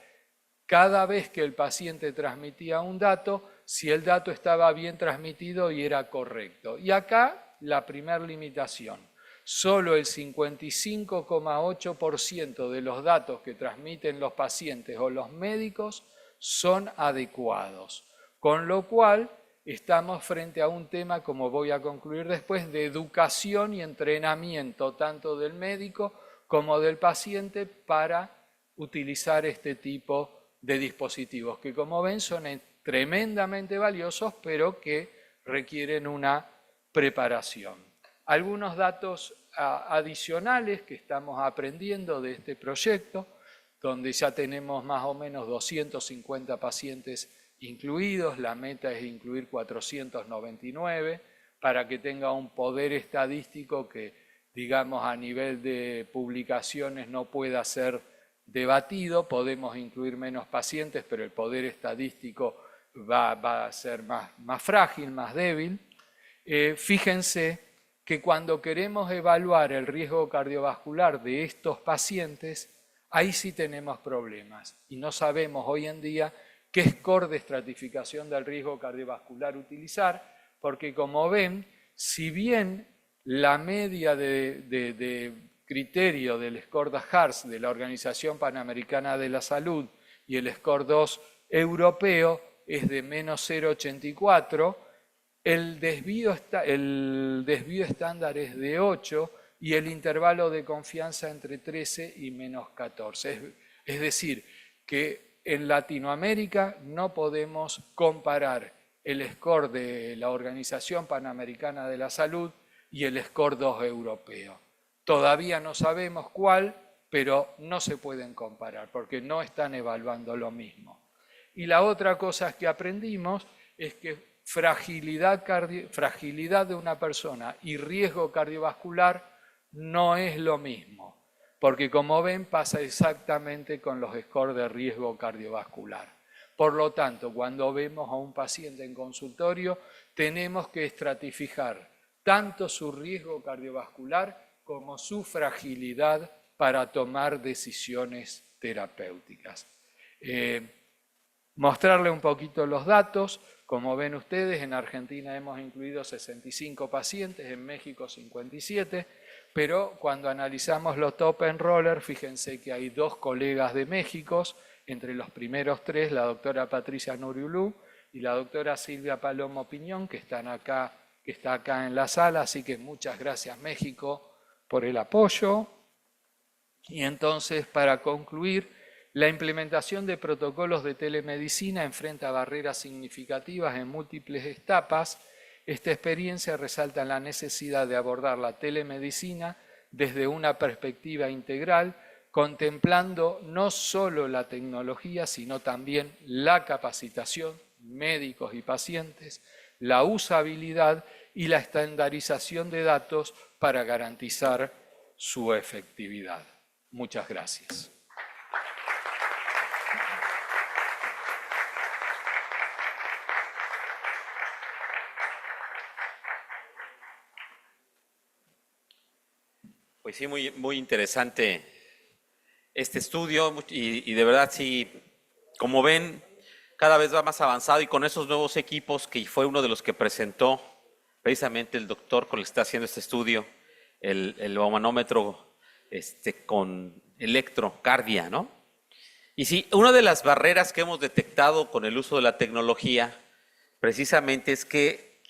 cada vez que el paciente transmitía un dato, si el dato estaba bien transmitido y era correcto. Y acá la primera limitación. Solo el 55,8% de los datos que transmiten los pacientes o los médicos son adecuados, con lo cual estamos frente a un tema, como voy a concluir después, de educación y entrenamiento tanto del médico como del paciente para utilizar este tipo de dispositivos, que como ven son tremendamente valiosos, pero que requieren una preparación. Algunos datos adicionales que estamos aprendiendo de este proyecto, donde ya tenemos más o menos 250 pacientes incluidos, la meta es incluir 499 para que tenga un poder estadístico que, digamos, a nivel de publicaciones no pueda ser debatido. Podemos incluir menos pacientes, pero el poder estadístico va a ser más frágil, más débil. Fíjense que cuando queremos evaluar el riesgo cardiovascular de estos pacientes, ahí sí tenemos problemas y no sabemos hoy en día qué score de estratificación del riesgo cardiovascular utilizar, porque como ven, si bien la media de criterio del score de HARS de la Organización Panamericana de la Salud y el score 2 europeo es de menos 0,84, el desvío estándar es de 8 y el intervalo de confianza entre 13 y menos 14. Es decir, que en Latinoamérica no podemos comparar el score de la Organización Panamericana de la Salud y el score 2 europeo. Todavía no sabemos cuál, pero no se pueden comparar porque no están evaluando lo mismo. Y la otra cosa que aprendimos es que fragilidad de una persona y riesgo cardiovascular no es lo mismo, porque como ven pasa exactamente con los scores de riesgo cardiovascular. Por lo tanto, cuando vemos a un paciente en consultorio, tenemos que estratificar tanto su riesgo cardiovascular como su fragilidad para tomar decisiones terapéuticas. Mostrarle un poquito los datos. Como ven ustedes, en Argentina hemos incluido 65 pacientes, en México 57, pero cuando analizamos los top enrollers, fíjense que hay 2 colegas de México, entre los primeros 3, la doctora Patricia Nuriulú y la doctora Silvia Palomo Piñón, que está acá en la sala, así que muchas gracias México por el apoyo. Y entonces, para concluir, la implementación de protocolos de telemedicina enfrenta barreras significativas en múltiples etapas. Esta experiencia resalta la necesidad de abordar la telemedicina desde una perspectiva integral, contemplando no solo la tecnología, sino también la capacitación, médicos y pacientes, la usabilidad y la estandarización de datos para garantizar su efectividad. Muchas gracias. Pues sí, muy interesante este estudio y de verdad sí, como ven, cada vez va más avanzado y con esos nuevos equipos que fue uno de los que presentó precisamente el doctor con el que está haciendo este estudio, el manómetro con electrocardia, ¿no? Y sí, una de las barreras que hemos detectado con el uso de la tecnología precisamente es que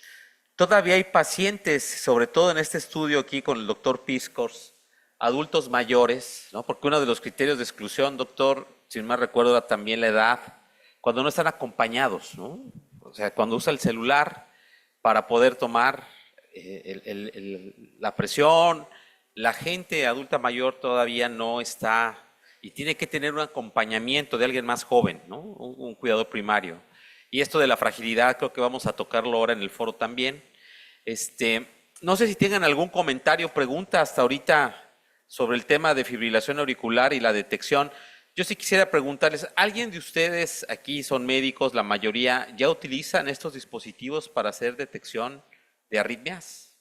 todavía hay pacientes, sobre todo en este estudio aquí con el doctor Piscors, adultos mayores, ¿no? Porque uno de los criterios de exclusión, doctor, si no me recuerdo, era también la edad, cuando no están acompañados, ¿no? O sea, cuando usa el celular para poder tomar la presión, la gente adulta mayor todavía no está y tiene que tener un acompañamiento de alguien más joven, ¿no? Un cuidador primario. Y esto de la fragilidad creo que vamos a tocarlo ahora en el foro también. No sé si tengan algún comentario, pregunta hasta ahorita sobre el tema de fibrilación auricular y la detección. Yo sí quisiera preguntarles, ¿alguien de ustedes aquí son médicos, la mayoría, ya utilizan estos dispositivos para hacer detección de arritmias?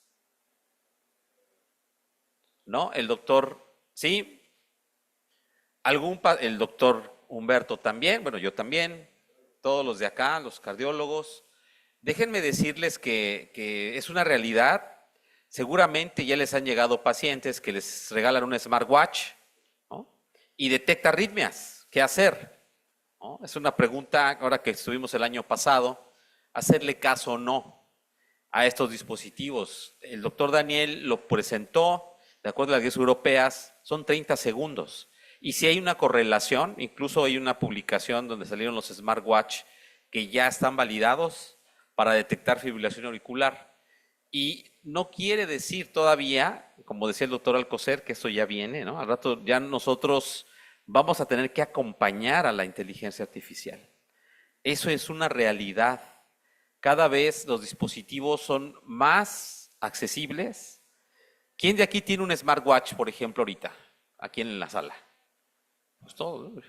¿No? El doctor, ¿sí? El doctor Humberto también, bueno, yo también, todos los de acá, los cardiólogos. Déjenme decirles que es una realidad. Seguramente ya les han llegado pacientes que les regalan un smartwatch, ¿no? Y detecta arritmias. ¿Qué hacer? ¿No? Es una pregunta, ahora que estuvimos el año pasado, hacerle caso o no a estos dispositivos. El doctor Daniel lo presentó, de acuerdo a las guías europeas, son 30 segundos. Y si hay una correlación, incluso hay una publicación donde salieron los smartwatch que ya están validados para detectar fibrilación auricular. Y no quiere decir todavía, como decía el doctor Alcocer, que eso ya viene, ¿no? Al rato ya nosotros vamos a tener que acompañar a la inteligencia artificial. Eso es una realidad. Cada vez los dispositivos son más accesibles. ¿Quién de aquí tiene un smartwatch, por ejemplo, ahorita? Aquí en la sala. Pues todos, ¿no?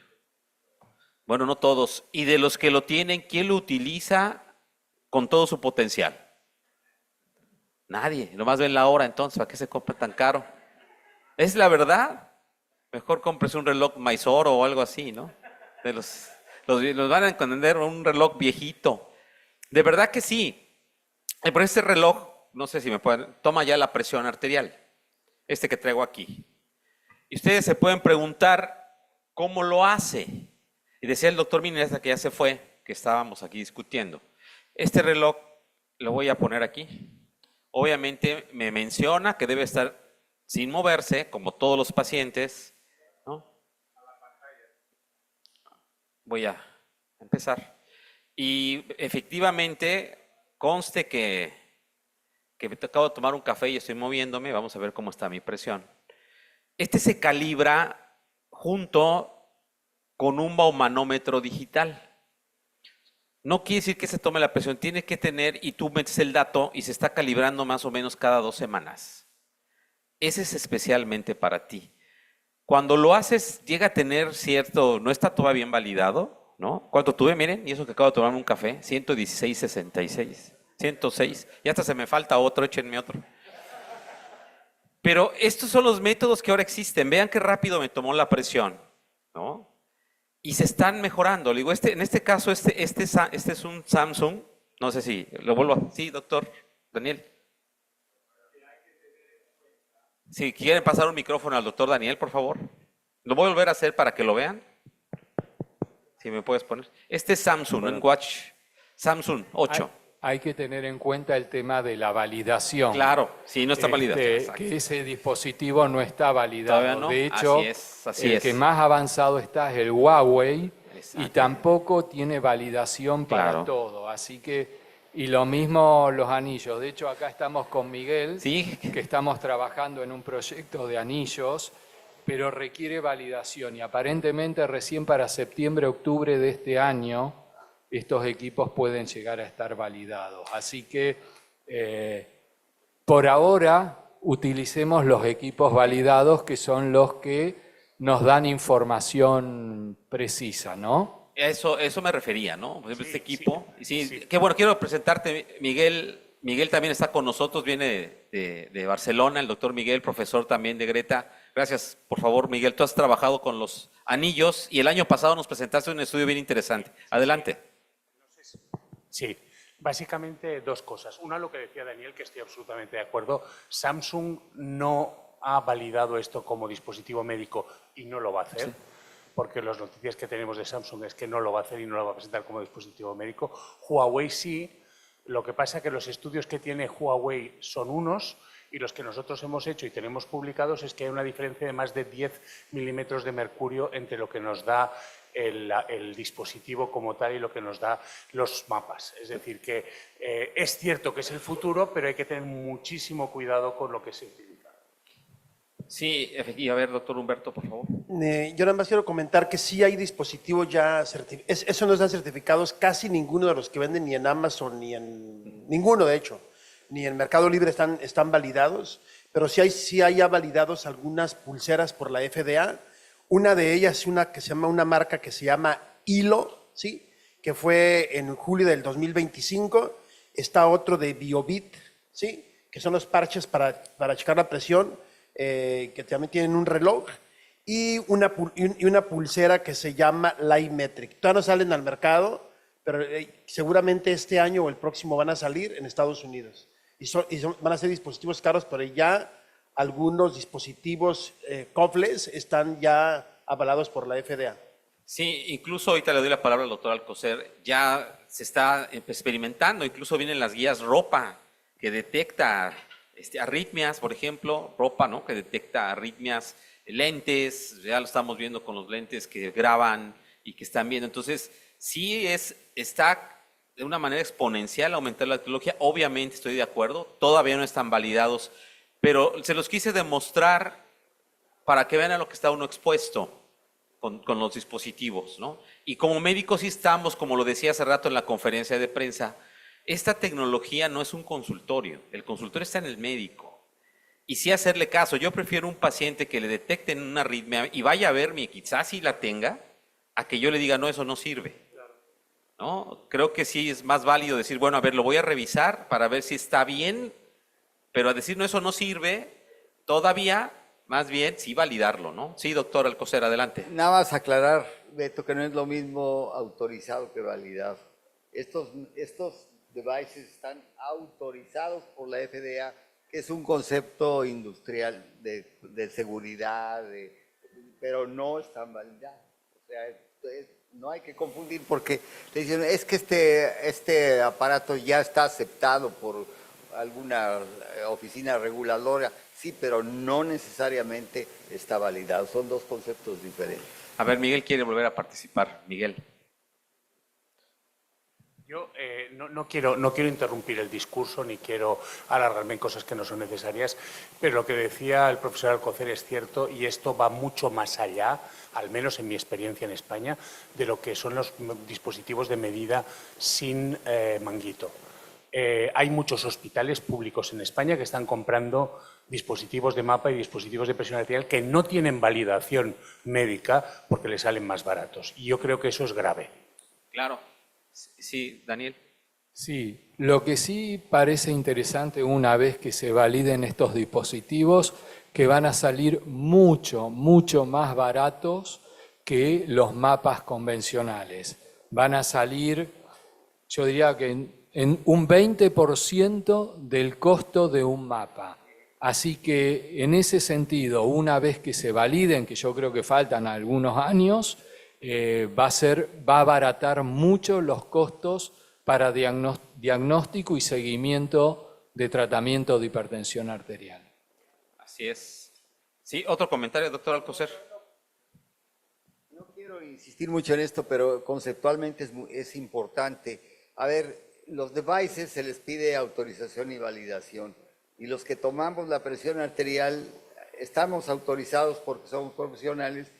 Bueno, no todos. Y de los que lo tienen, ¿quién lo utiliza con todo su potencial? Nadie. Nomás ven la hora entonces, ¿para qué se compra tan caro? Es la verdad. Mejor cómprese un reloj Mysore o algo así, ¿no? Los van a entender un reloj viejito. De verdad que sí. Por este reloj, no sé si me pueden, toma ya la presión arterial. Este que traigo aquí. Y ustedes se pueden preguntar cómo lo hace. Y decía el doctor Minesa, que ya se fue, que estábamos aquí discutiendo. Este reloj lo voy a poner aquí. Obviamente me menciona que debe estar sin moverse, como todos los pacientes, ¿no? Voy a empezar. Y efectivamente, conste que me acabo de tomar un café y estoy moviéndome, vamos a ver cómo está mi presión. Este se calibra junto con un baumanómetro digital. No quiere decir que se tome la presión, tiene que tener y tú metes el dato y se está calibrando más o menos cada 2 semanas. Ese es especialmente para ti. Cuando lo haces, llega a tener cierto, no está todavía bien validado, ¿no? ¿Cuánto tuve? Miren, y eso que acabo de tomarme un café, 116.66, 106, y hasta se me falta otro, échenme otro. Pero estos son los métodos que ahora existen. Vean qué rápido me tomó la presión, ¿no? Y se están mejorando. Le digo, en este caso, este es un Samsung. No sé si lo vuelvo a... Sí, doctor Daniel. Si quieren pasar un micrófono al doctor Daniel, por favor. Lo voy a volver a hacer para que lo vean. Si me puedes poner. Este es Samsung, un watch Samsung 8. hay que tener en cuenta el tema de la validación. Claro, sí, no está validado. Que ese dispositivo no está validado. Todavía no. De hecho, Así el es. que más avanzado está es el Huawei y Exacto. tampoco tiene validación para Claro. todo. Así que, y lo mismo los anillos. De hecho, acá estamos con Miguel, Sí. que estamos trabajando en un proyecto de anillos, pero requiere validación y aparentemente recién para septiembre, octubre de este año estos equipos pueden llegar a estar validados. Así que por ahora utilicemos los equipos validados, que son los que nos dan información precisa, ¿no? Eso me refería, ¿no? Por ejemplo, este equipo. Sí, qué bueno, quiero presentarte, Miguel. Miguel también está con nosotros, viene de Barcelona, el doctor Miguel, profesor también de Greta. Gracias, por favor, Miguel. Tú has trabajado con los anillos y el año pasado nos presentaste un estudio bien interesante. Adelante. Sí, básicamente dos cosas. Una, lo que decía Daniel, que estoy absolutamente de acuerdo. Samsung no ha validado esto como dispositivo médico y no lo va a hacer, porque las noticias que tenemos de Samsung es que no lo va a hacer y no lo va a presentar como dispositivo médico. Huawei sí. Lo que pasa es que los estudios que tiene Huawei son unos y los que nosotros hemos hecho y tenemos publicados es que hay una diferencia de más de 10 milímetros de mercurio entre lo que nos da el dispositivo como tal y lo que nos da los mapas. Es decir, que es cierto que es el futuro, pero hay que tener muchísimo cuidado con lo que se utiliza. Sí, efectivamente. A ver, doctor Humberto, por favor. Yo nada más quiero comentar que sí hay dispositivos ya certificados. Eso no están certificados casi ninguno de los que venden ni en Amazon ni en ninguno, de hecho, ni en Mercado Libre están validados, pero sí hay ya validados algunas pulseras por la FDA. Una de ellas es una marca que se llama Hilo, ¿sí? Que fue en julio del 2025. Está otro de BioBit, ¿sí? Que son los parches para checar la presión, que también tienen un reloj, y una pulsera que se llama Livemetric. Todavía no salen al mercado, pero seguramente este año o el próximo van a salir en Estados Unidos. Van a ser dispositivos caros, pero ya algunos dispositivos cofles están ya avalados por la FDA. Sí, incluso ahorita le doy la palabra al doctor Alcocer. Ya se está experimentando, incluso vienen las guías ropa que detecta arritmias, por ejemplo, ropa, ¿no? Que detecta arritmias, lentes, ya lo estamos viendo con los lentes que graban y que están viendo. Entonces, sí está de una manera exponencial aumentar la tecnología. Obviamente estoy de acuerdo, todavía no están validados, pero se los quise demostrar para que vean a lo que está uno expuesto con los dispositivos, ¿no? Y como médicos sí estamos, como lo decía hace rato en la conferencia de prensa, esta tecnología no es un consultorio, el consultorio está en el médico. Y sí hacerle caso, yo prefiero un paciente que le detecten una arritmia y vaya a verme y quizás sí la tenga, a que yo le diga, no, eso no sirve. ¿No? Creo que sí es más válido decir, bueno, a ver, lo voy a revisar para ver si está bien, pero a decir, no, eso no sirve, todavía, más bien, sí validarlo, ¿no? Sí, doctor Alcocer, adelante. Nada más aclarar, Beto, que no es lo mismo autorizado que validado. Estos devices están autorizados por la FDA, que es un concepto industrial de seguridad, pero no están validados. O sea, no hay que confundir porque te dicen, es que este aparato ya está aceptado por alguna oficina reguladora. Sí, pero no necesariamente está validado. Son dos conceptos diferentes. A ver, Miguel quiere volver a participar. Miguel. Yo no quiero interrumpir el discurso ni quiero alargarme en cosas que no son necesarias, pero lo que decía el profesor Alcocer es cierto y esto va mucho más allá, al menos en mi experiencia en España, de lo que son los dispositivos de medida sin manguito. Hay muchos hospitales públicos en España que están comprando dispositivos de mapa y dispositivos de presión arterial que no tienen validación médica porque les salen más baratos. Y yo creo que eso es grave. Claro. Sí, Daniel. Sí, lo que sí parece interesante una vez que se validen estos dispositivos, que van a salir mucho más baratos que los mapas convencionales. Van a salir, yo diría que en un 20% del costo de un mapa. Así que en ese sentido, una vez que se validen, que yo creo que faltan algunos años, va a abaratar mucho los costos para diagnóstico y seguimiento de tratamiento de hipertensión arterial. Así es. Sí, otro comentario, doctor Alcocer. No quiero insistir mucho en esto, pero conceptualmente es importante. A ver, los devices se les pide autorización y validación. Y los que tomamos la presión arterial estamos autorizados porque somos profesionales,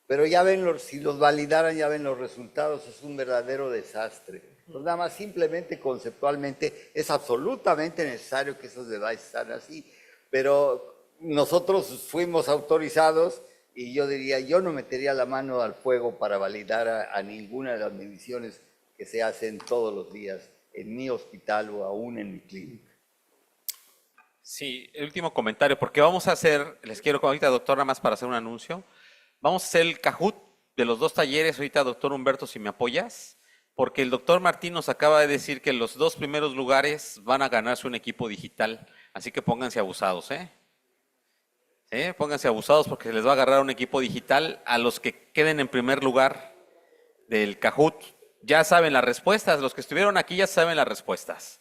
pero ya ven, si los validaran, ya ven los resultados, es un verdadero desastre. Entonces, nada más simplemente conceptualmente es absolutamente necesario que esos devices sean así, pero nosotros fuimos autorizados y yo diría, yo no metería la mano al fuego para validar a ninguna de las mediciones que se hacen todos los días en mi hospital o aún en mi clínica. Sí, el último comentario, porque vamos a hacer, les quiero ahorita, doctor, nada más para hacer un anuncio. Vamos a hacer el Kahoot de los 2 talleres, ahorita, doctor Humberto, si me apoyas, porque el doctor Martín nos acaba de decir que los 2 primeros lugares van a ganarse un equipo digital, así que pónganse abusados, ¿eh? Pónganse abusados porque les va a agarrar un equipo digital a los que queden en primer lugar del Kahoot. Ya saben las respuestas, los que estuvieron aquí ya saben las respuestas.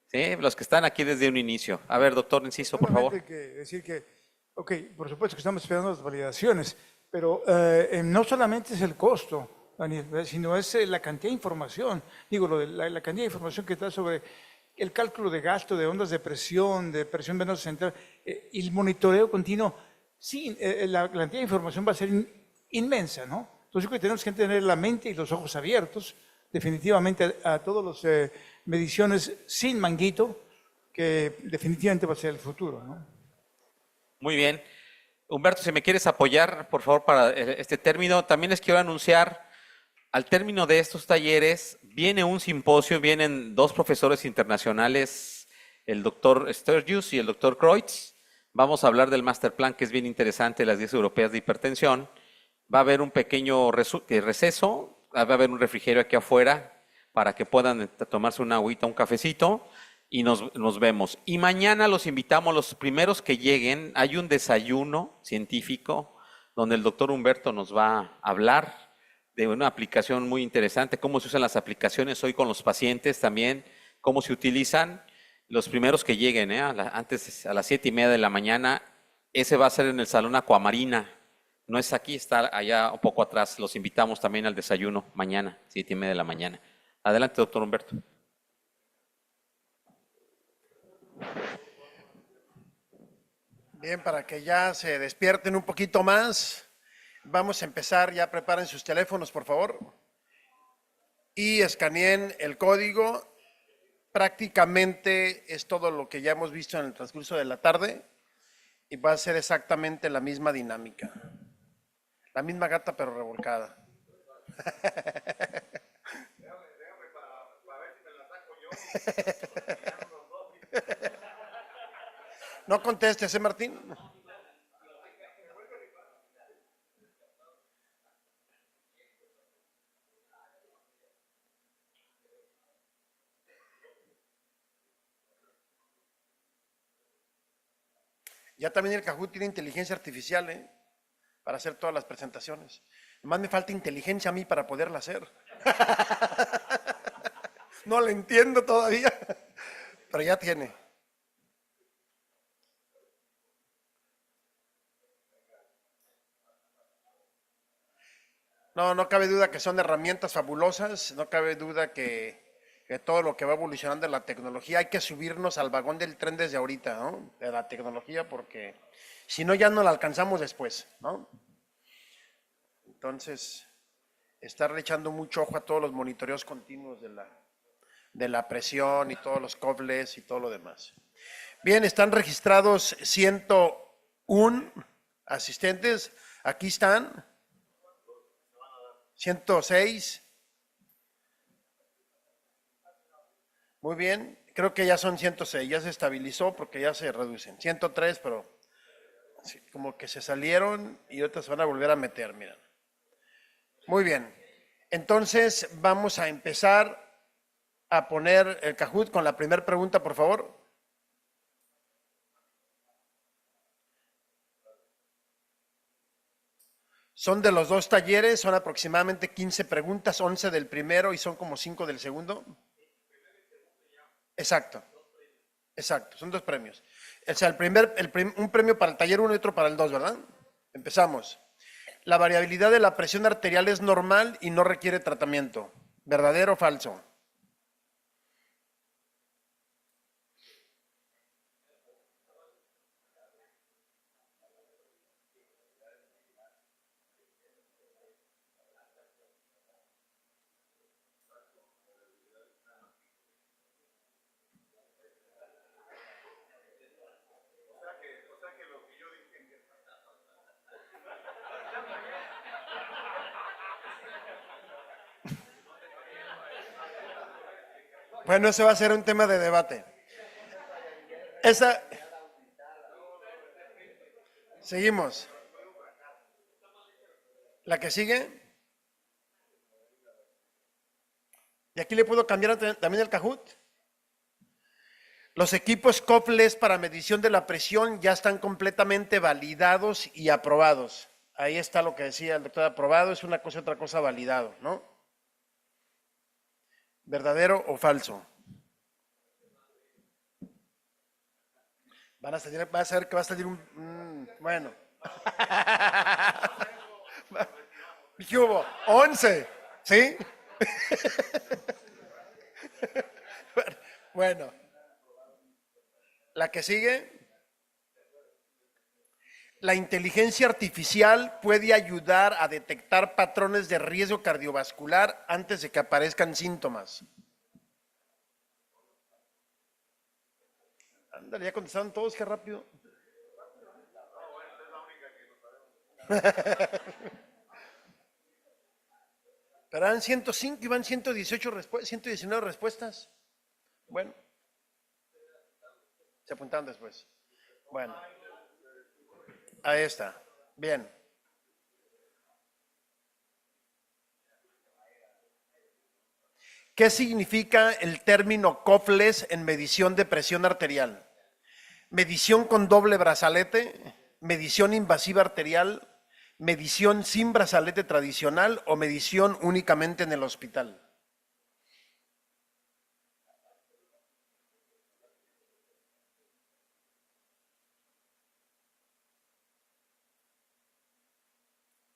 ¿Sí? Los que están aquí desde un inicio. A ver, doctor Enciso, por favor. Solamente decir que, ok, por supuesto que estamos esperando las validaciones, pero no solamente es el costo, Daniel, sino es la cantidad de información. Digo, la cantidad de información que está sobre el cálculo de gasto, de ondas de presión venosa central, y el monitoreo continuo. Sí, la cantidad de información va a ser inmensa, ¿no? Entonces, yo creo que tenemos que tener la mente y los ojos abiertos, definitivamente, a todas las mediciones sin manguito, que definitivamente va a ser el futuro, ¿no? Muy bien. Humberto, si me quieres apoyar, por favor, para este término. También les quiero anunciar, al término de estos talleres, viene un simposio, vienen 2 profesores internacionales, el doctor Sturgius y el doctor Kreutz. Vamos a hablar del master plan, que es bien interesante, las 10 europeas de hipertensión. Va a haber un pequeño receso, va a haber un refrigerio aquí afuera para que puedan tomarse una agüita, un cafecito, y nos vemos. Y mañana los invitamos, los primeros que lleguen, hay un desayuno científico donde el doctor Humberto nos va a hablar de una aplicación muy interesante, cómo se usan las aplicaciones hoy con los pacientes también, cómo se utilizan. Los primeros que lleguen, antes a las 7:30 de la mañana, ese va a ser en el Salón Acuamarina. No es aquí, está allá un poco atrás. Los invitamos también al desayuno mañana, 7:30 de la mañana. Adelante, doctor Humberto. Bien, para que ya se despierten un poquito más, vamos a empezar. Ya preparen sus teléfonos, por favor, y escaneen el código. Prácticamente es todo lo que ya hemos visto en el transcurso de la tarde y va a ser exactamente la misma dinámica. La misma gata pero revolcada. No contestes, Martín. Ya también el Kahoot tiene inteligencia artificial, para hacer todas las presentaciones. Nomás me falta inteligencia a mí para poderla hacer. No la entiendo todavía, pero ya tiene. No cabe duda que son herramientas fabulosas, no cabe duda que todo lo que va evolucionando en la tecnología, hay que subirnos al vagón del tren desde ahorita, ¿no? De la tecnología, porque si no ya no la alcanzamos después, ¿no? Entonces, estarle echando mucho ojo a todos los monitoreos continuos de la presión y todos los cobles y todo lo demás. Bien, están registrados 101 asistentes, aquí están 106. Muy bien, creo que ya son 106, ya se estabilizó porque ya se reducen. 103, pero sí, como que se salieron y otras se van a volver a meter, miren. Muy bien, entonces vamos a empezar a poner el Kahoot con la primera pregunta, por favor. Son de los 2 talleres, son aproximadamente 15 preguntas, 11 del primero y son como 5 del segundo. Exacto, exacto, son dos premios. O sea, un premio para el taller 1 y otro para el 2, ¿verdad? Empezamos. La variabilidad de la presión arterial es normal y no requiere tratamiento. ¿Verdadero o falso? Bueno, ese va a ser un tema de debate. Seguimos. La que sigue. Y aquí le puedo cambiar también el Kahoot. Los equipos Cofles para medición de la presión ya están completamente validados y aprobados. Ahí está lo que decía el doctor, aprobado es una cosa, otra cosa validado, ¿no? ¿Verdadero o falso? Va a ser que va a salir bueno. ¿Qué hubo? 11, ¿sí? Bueno. La que sigue. La inteligencia artificial puede ayudar a detectar patrones de riesgo cardiovascular antes de que aparezcan síntomas. Ándale, ya contestaron todos, qué rápido. Pero eran 105 y van 119 respuestas. Bueno, se apuntaron después. Bueno, ahí está. Bien. ¿Qué significa el término Cofles en medición de presión arterial? Medición con doble brazalete, medición invasiva arterial, medición sin brazalete tradicional o medición únicamente en el hospital.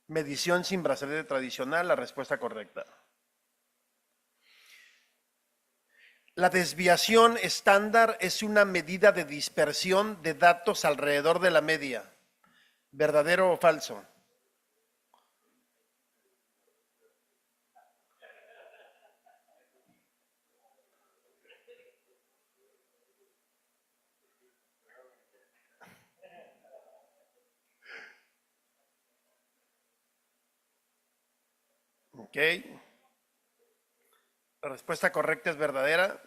Medición sin brazalete tradicional, la respuesta correcta. La desviación estándar es una medida de dispersión de datos alrededor de la media. ¿Verdadero o falso? Ok. La respuesta correcta es verdadera.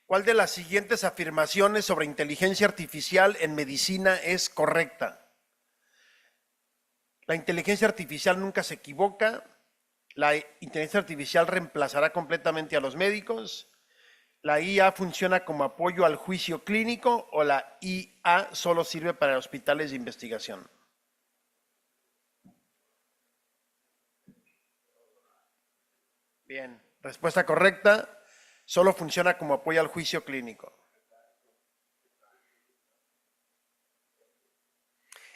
¿Cuál de las siguientes afirmaciones sobre inteligencia artificial en medicina es correcta? La inteligencia artificial nunca se equivoca. La inteligencia artificial reemplazará completamente a los médicos. La IA funciona como apoyo al juicio clínico o la IA solo sirve para hospitales de investigación. Bien, respuesta correcta. Solo funciona como apoyo al juicio clínico.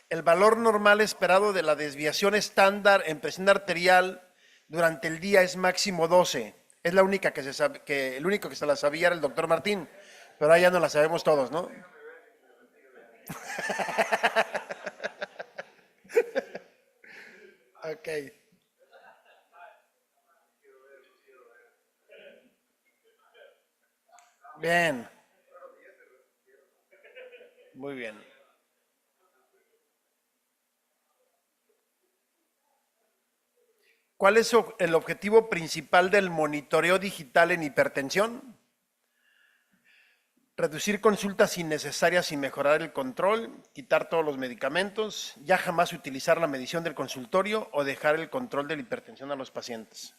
El valor normal esperado de la desviación estándar en presión arterial durante el día es máximo 12. Es la única que se sabe, el único que se la sabía era el doctor Martín, pero ahí ya no la sabemos todos, ¿no? Ok. Bien. Muy bien. ¿Cuál es el objetivo principal del monitoreo digital en hipertensión? Reducir consultas innecesarias y mejorar el control, quitar todos los medicamentos, ya jamás utilizar la medición del consultorio o dejar el control de la hipertensión a los pacientes.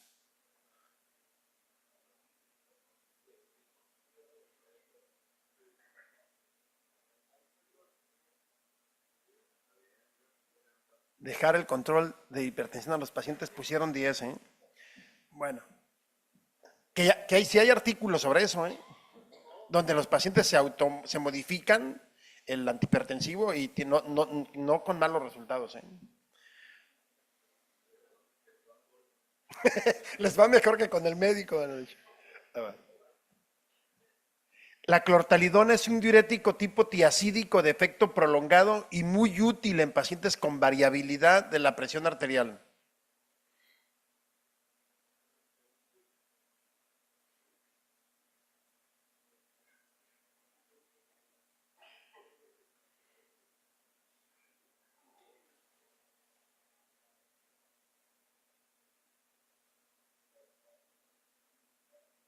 Dejar el control de hipertensión a los pacientes pusieron 10, ¿eh? Bueno. Sí hay artículos sobre eso, ¿eh? Donde los pacientes se modifican el antihipertensivo y no con malos resultados, ¿eh? Les va mejor que con el médico. La clortalidona es un diurético tipo tiacídico de efecto prolongado y muy útil en pacientes con variabilidad de la presión arterial.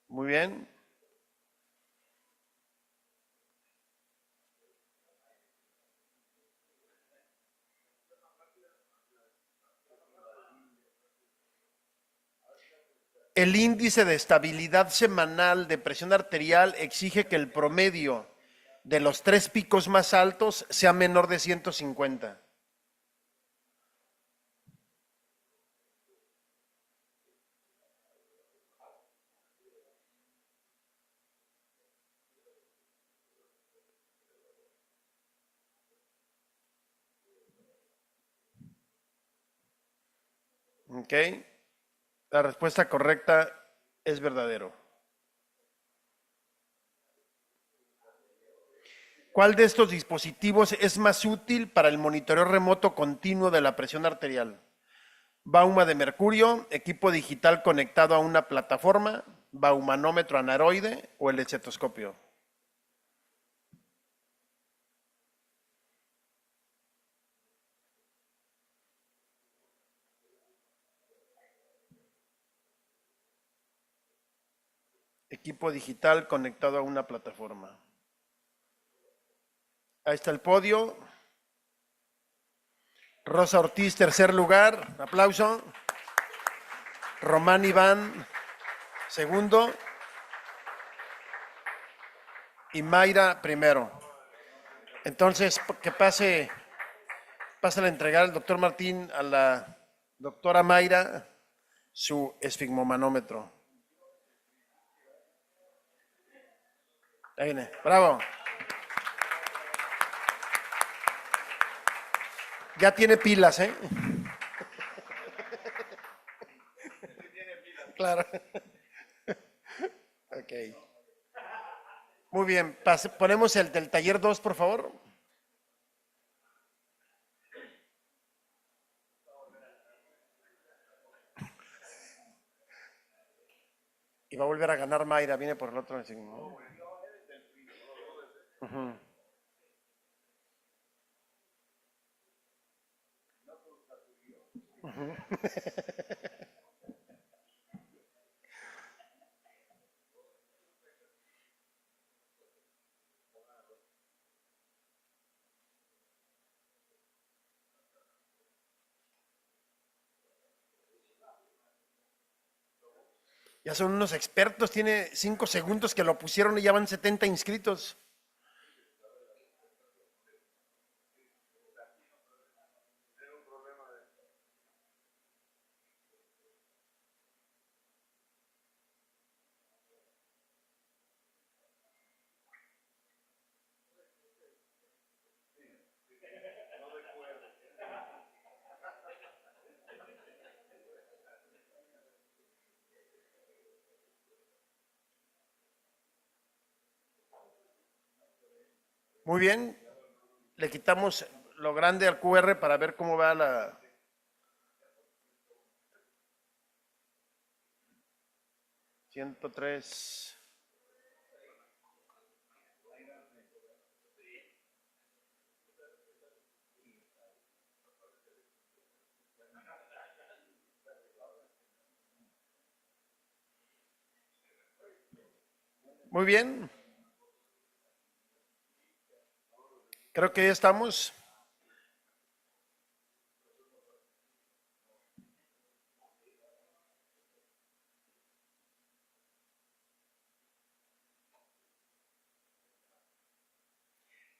Muy bien. El índice de estabilidad semanal de presión arterial exige que el promedio de los 3 picos más altos sea menor de 150. ¿Ok? La respuesta correcta es verdadero. ¿Cuál de estos dispositivos es más útil para el monitoreo remoto continuo de la presión arterial? Bauma de mercurio, equipo digital conectado a una plataforma, baumanómetro anaroide o el estetoscopio. Equipo digital conectado a una plataforma. Ahí está el podio. Rosa Ortiz, tercer lugar. Aplauso. Román Iván, segundo. Y Mayra, primero. Entonces, que pase a entregar al doctor Martín a la doctora Mayra su esfigmomanómetro. Ahí viene. Bravo. Ya tiene pilas, ¿eh? Claro. Ok. Muy bien. Ponemos el del taller 2, por favor. Y va a volver a ganar Mayra. Viene por el otro. ¿No? Uh-huh. Uh-huh. Ya son unos expertos, tiene 5 segundos que lo pusieron y ya van 70 inscritos. Muy bien, le quitamos lo grande al QR para ver cómo va la... ...103... Muy bien. Creo que ya estamos.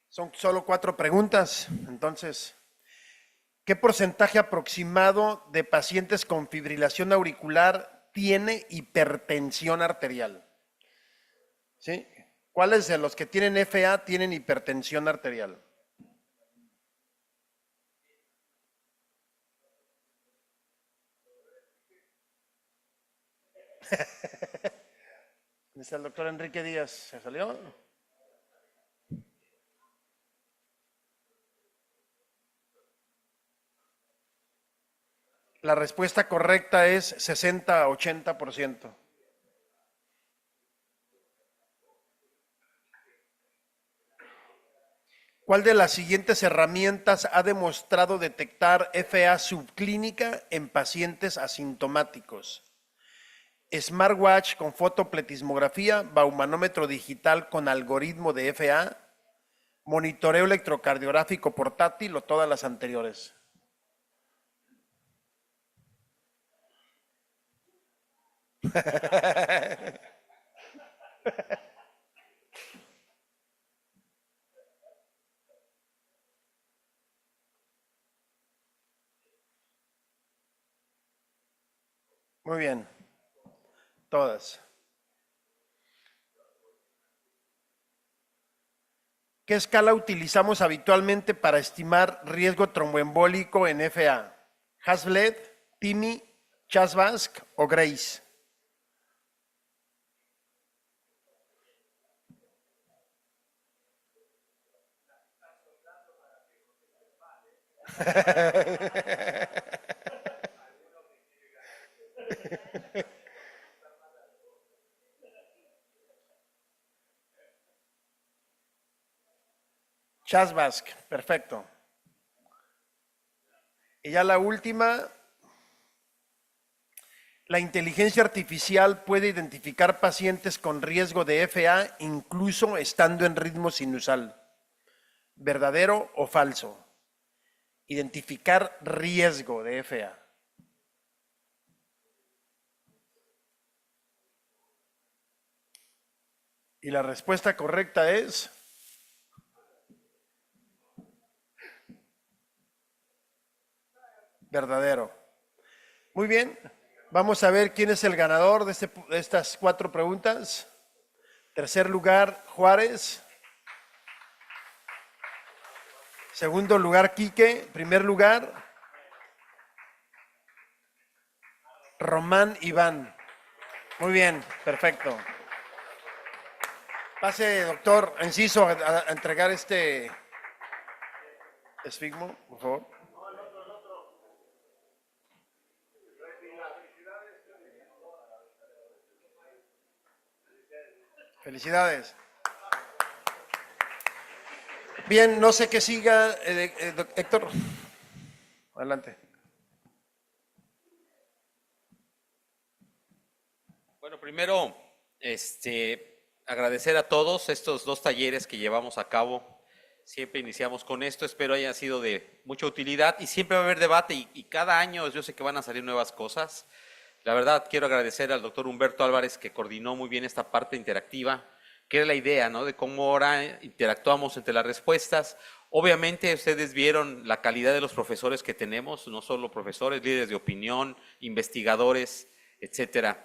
Son solo 4 preguntas. Entonces, ¿qué porcentaje aproximado de pacientes con fibrilación auricular tiene hipertensión arterial? ¿Sí? ¿Cuáles de los que tienen FA tienen hipertensión arterial? ¿Dónde está el doctor Enrique Díaz? ¿Se salió? La respuesta correcta es 60 a 80%. ¿Cuál de las siguientes herramientas ha demostrado detectar FA subclínica en pacientes asintomáticos? Smartwatch con fotopletismografía, baumanómetro digital con algoritmo de FA, monitoreo electrocardiográfico portátil o todas las anteriores. Muy bien, todas. ¿Qué escala utilizamos habitualmente para estimar riesgo tromboembólico en FA? ¿Hasbled, TIMI, Chas-Basque o Grace? Chas-Basque, perfecto. Y ya la última, la inteligencia artificial puede identificar pacientes con riesgo de FA incluso estando en ritmo sinusal. ¿Verdadero o falso? Identificar riesgo de FA. Y la respuesta correcta es verdadero. Muy bien, vamos a ver quién es el ganador de estas 4 preguntas. Tercer lugar, Juárez. Segundo lugar, Quique. Primer lugar, Román Iván. Muy bien, perfecto. Pase, doctor Enciso, a entregar este esfigmo, por favor. Felicidades. Bien, no sé qué siga, Héctor. Adelante. Bueno, primero, agradecer a todos estos 2 talleres que llevamos a cabo. Siempre iniciamos con esto, espero hayan sido de mucha utilidad y siempre va a haber debate y cada año yo sé que van a salir nuevas cosas. La verdad, quiero agradecer al doctor Humberto Álvarez que coordinó muy bien esta parte interactiva, que era la idea, ¿no? De cómo ahora interactuamos entre las respuestas. Obviamente ustedes vieron la calidad de los profesores que tenemos, no solo profesores, líderes de opinión, investigadores, etcétera.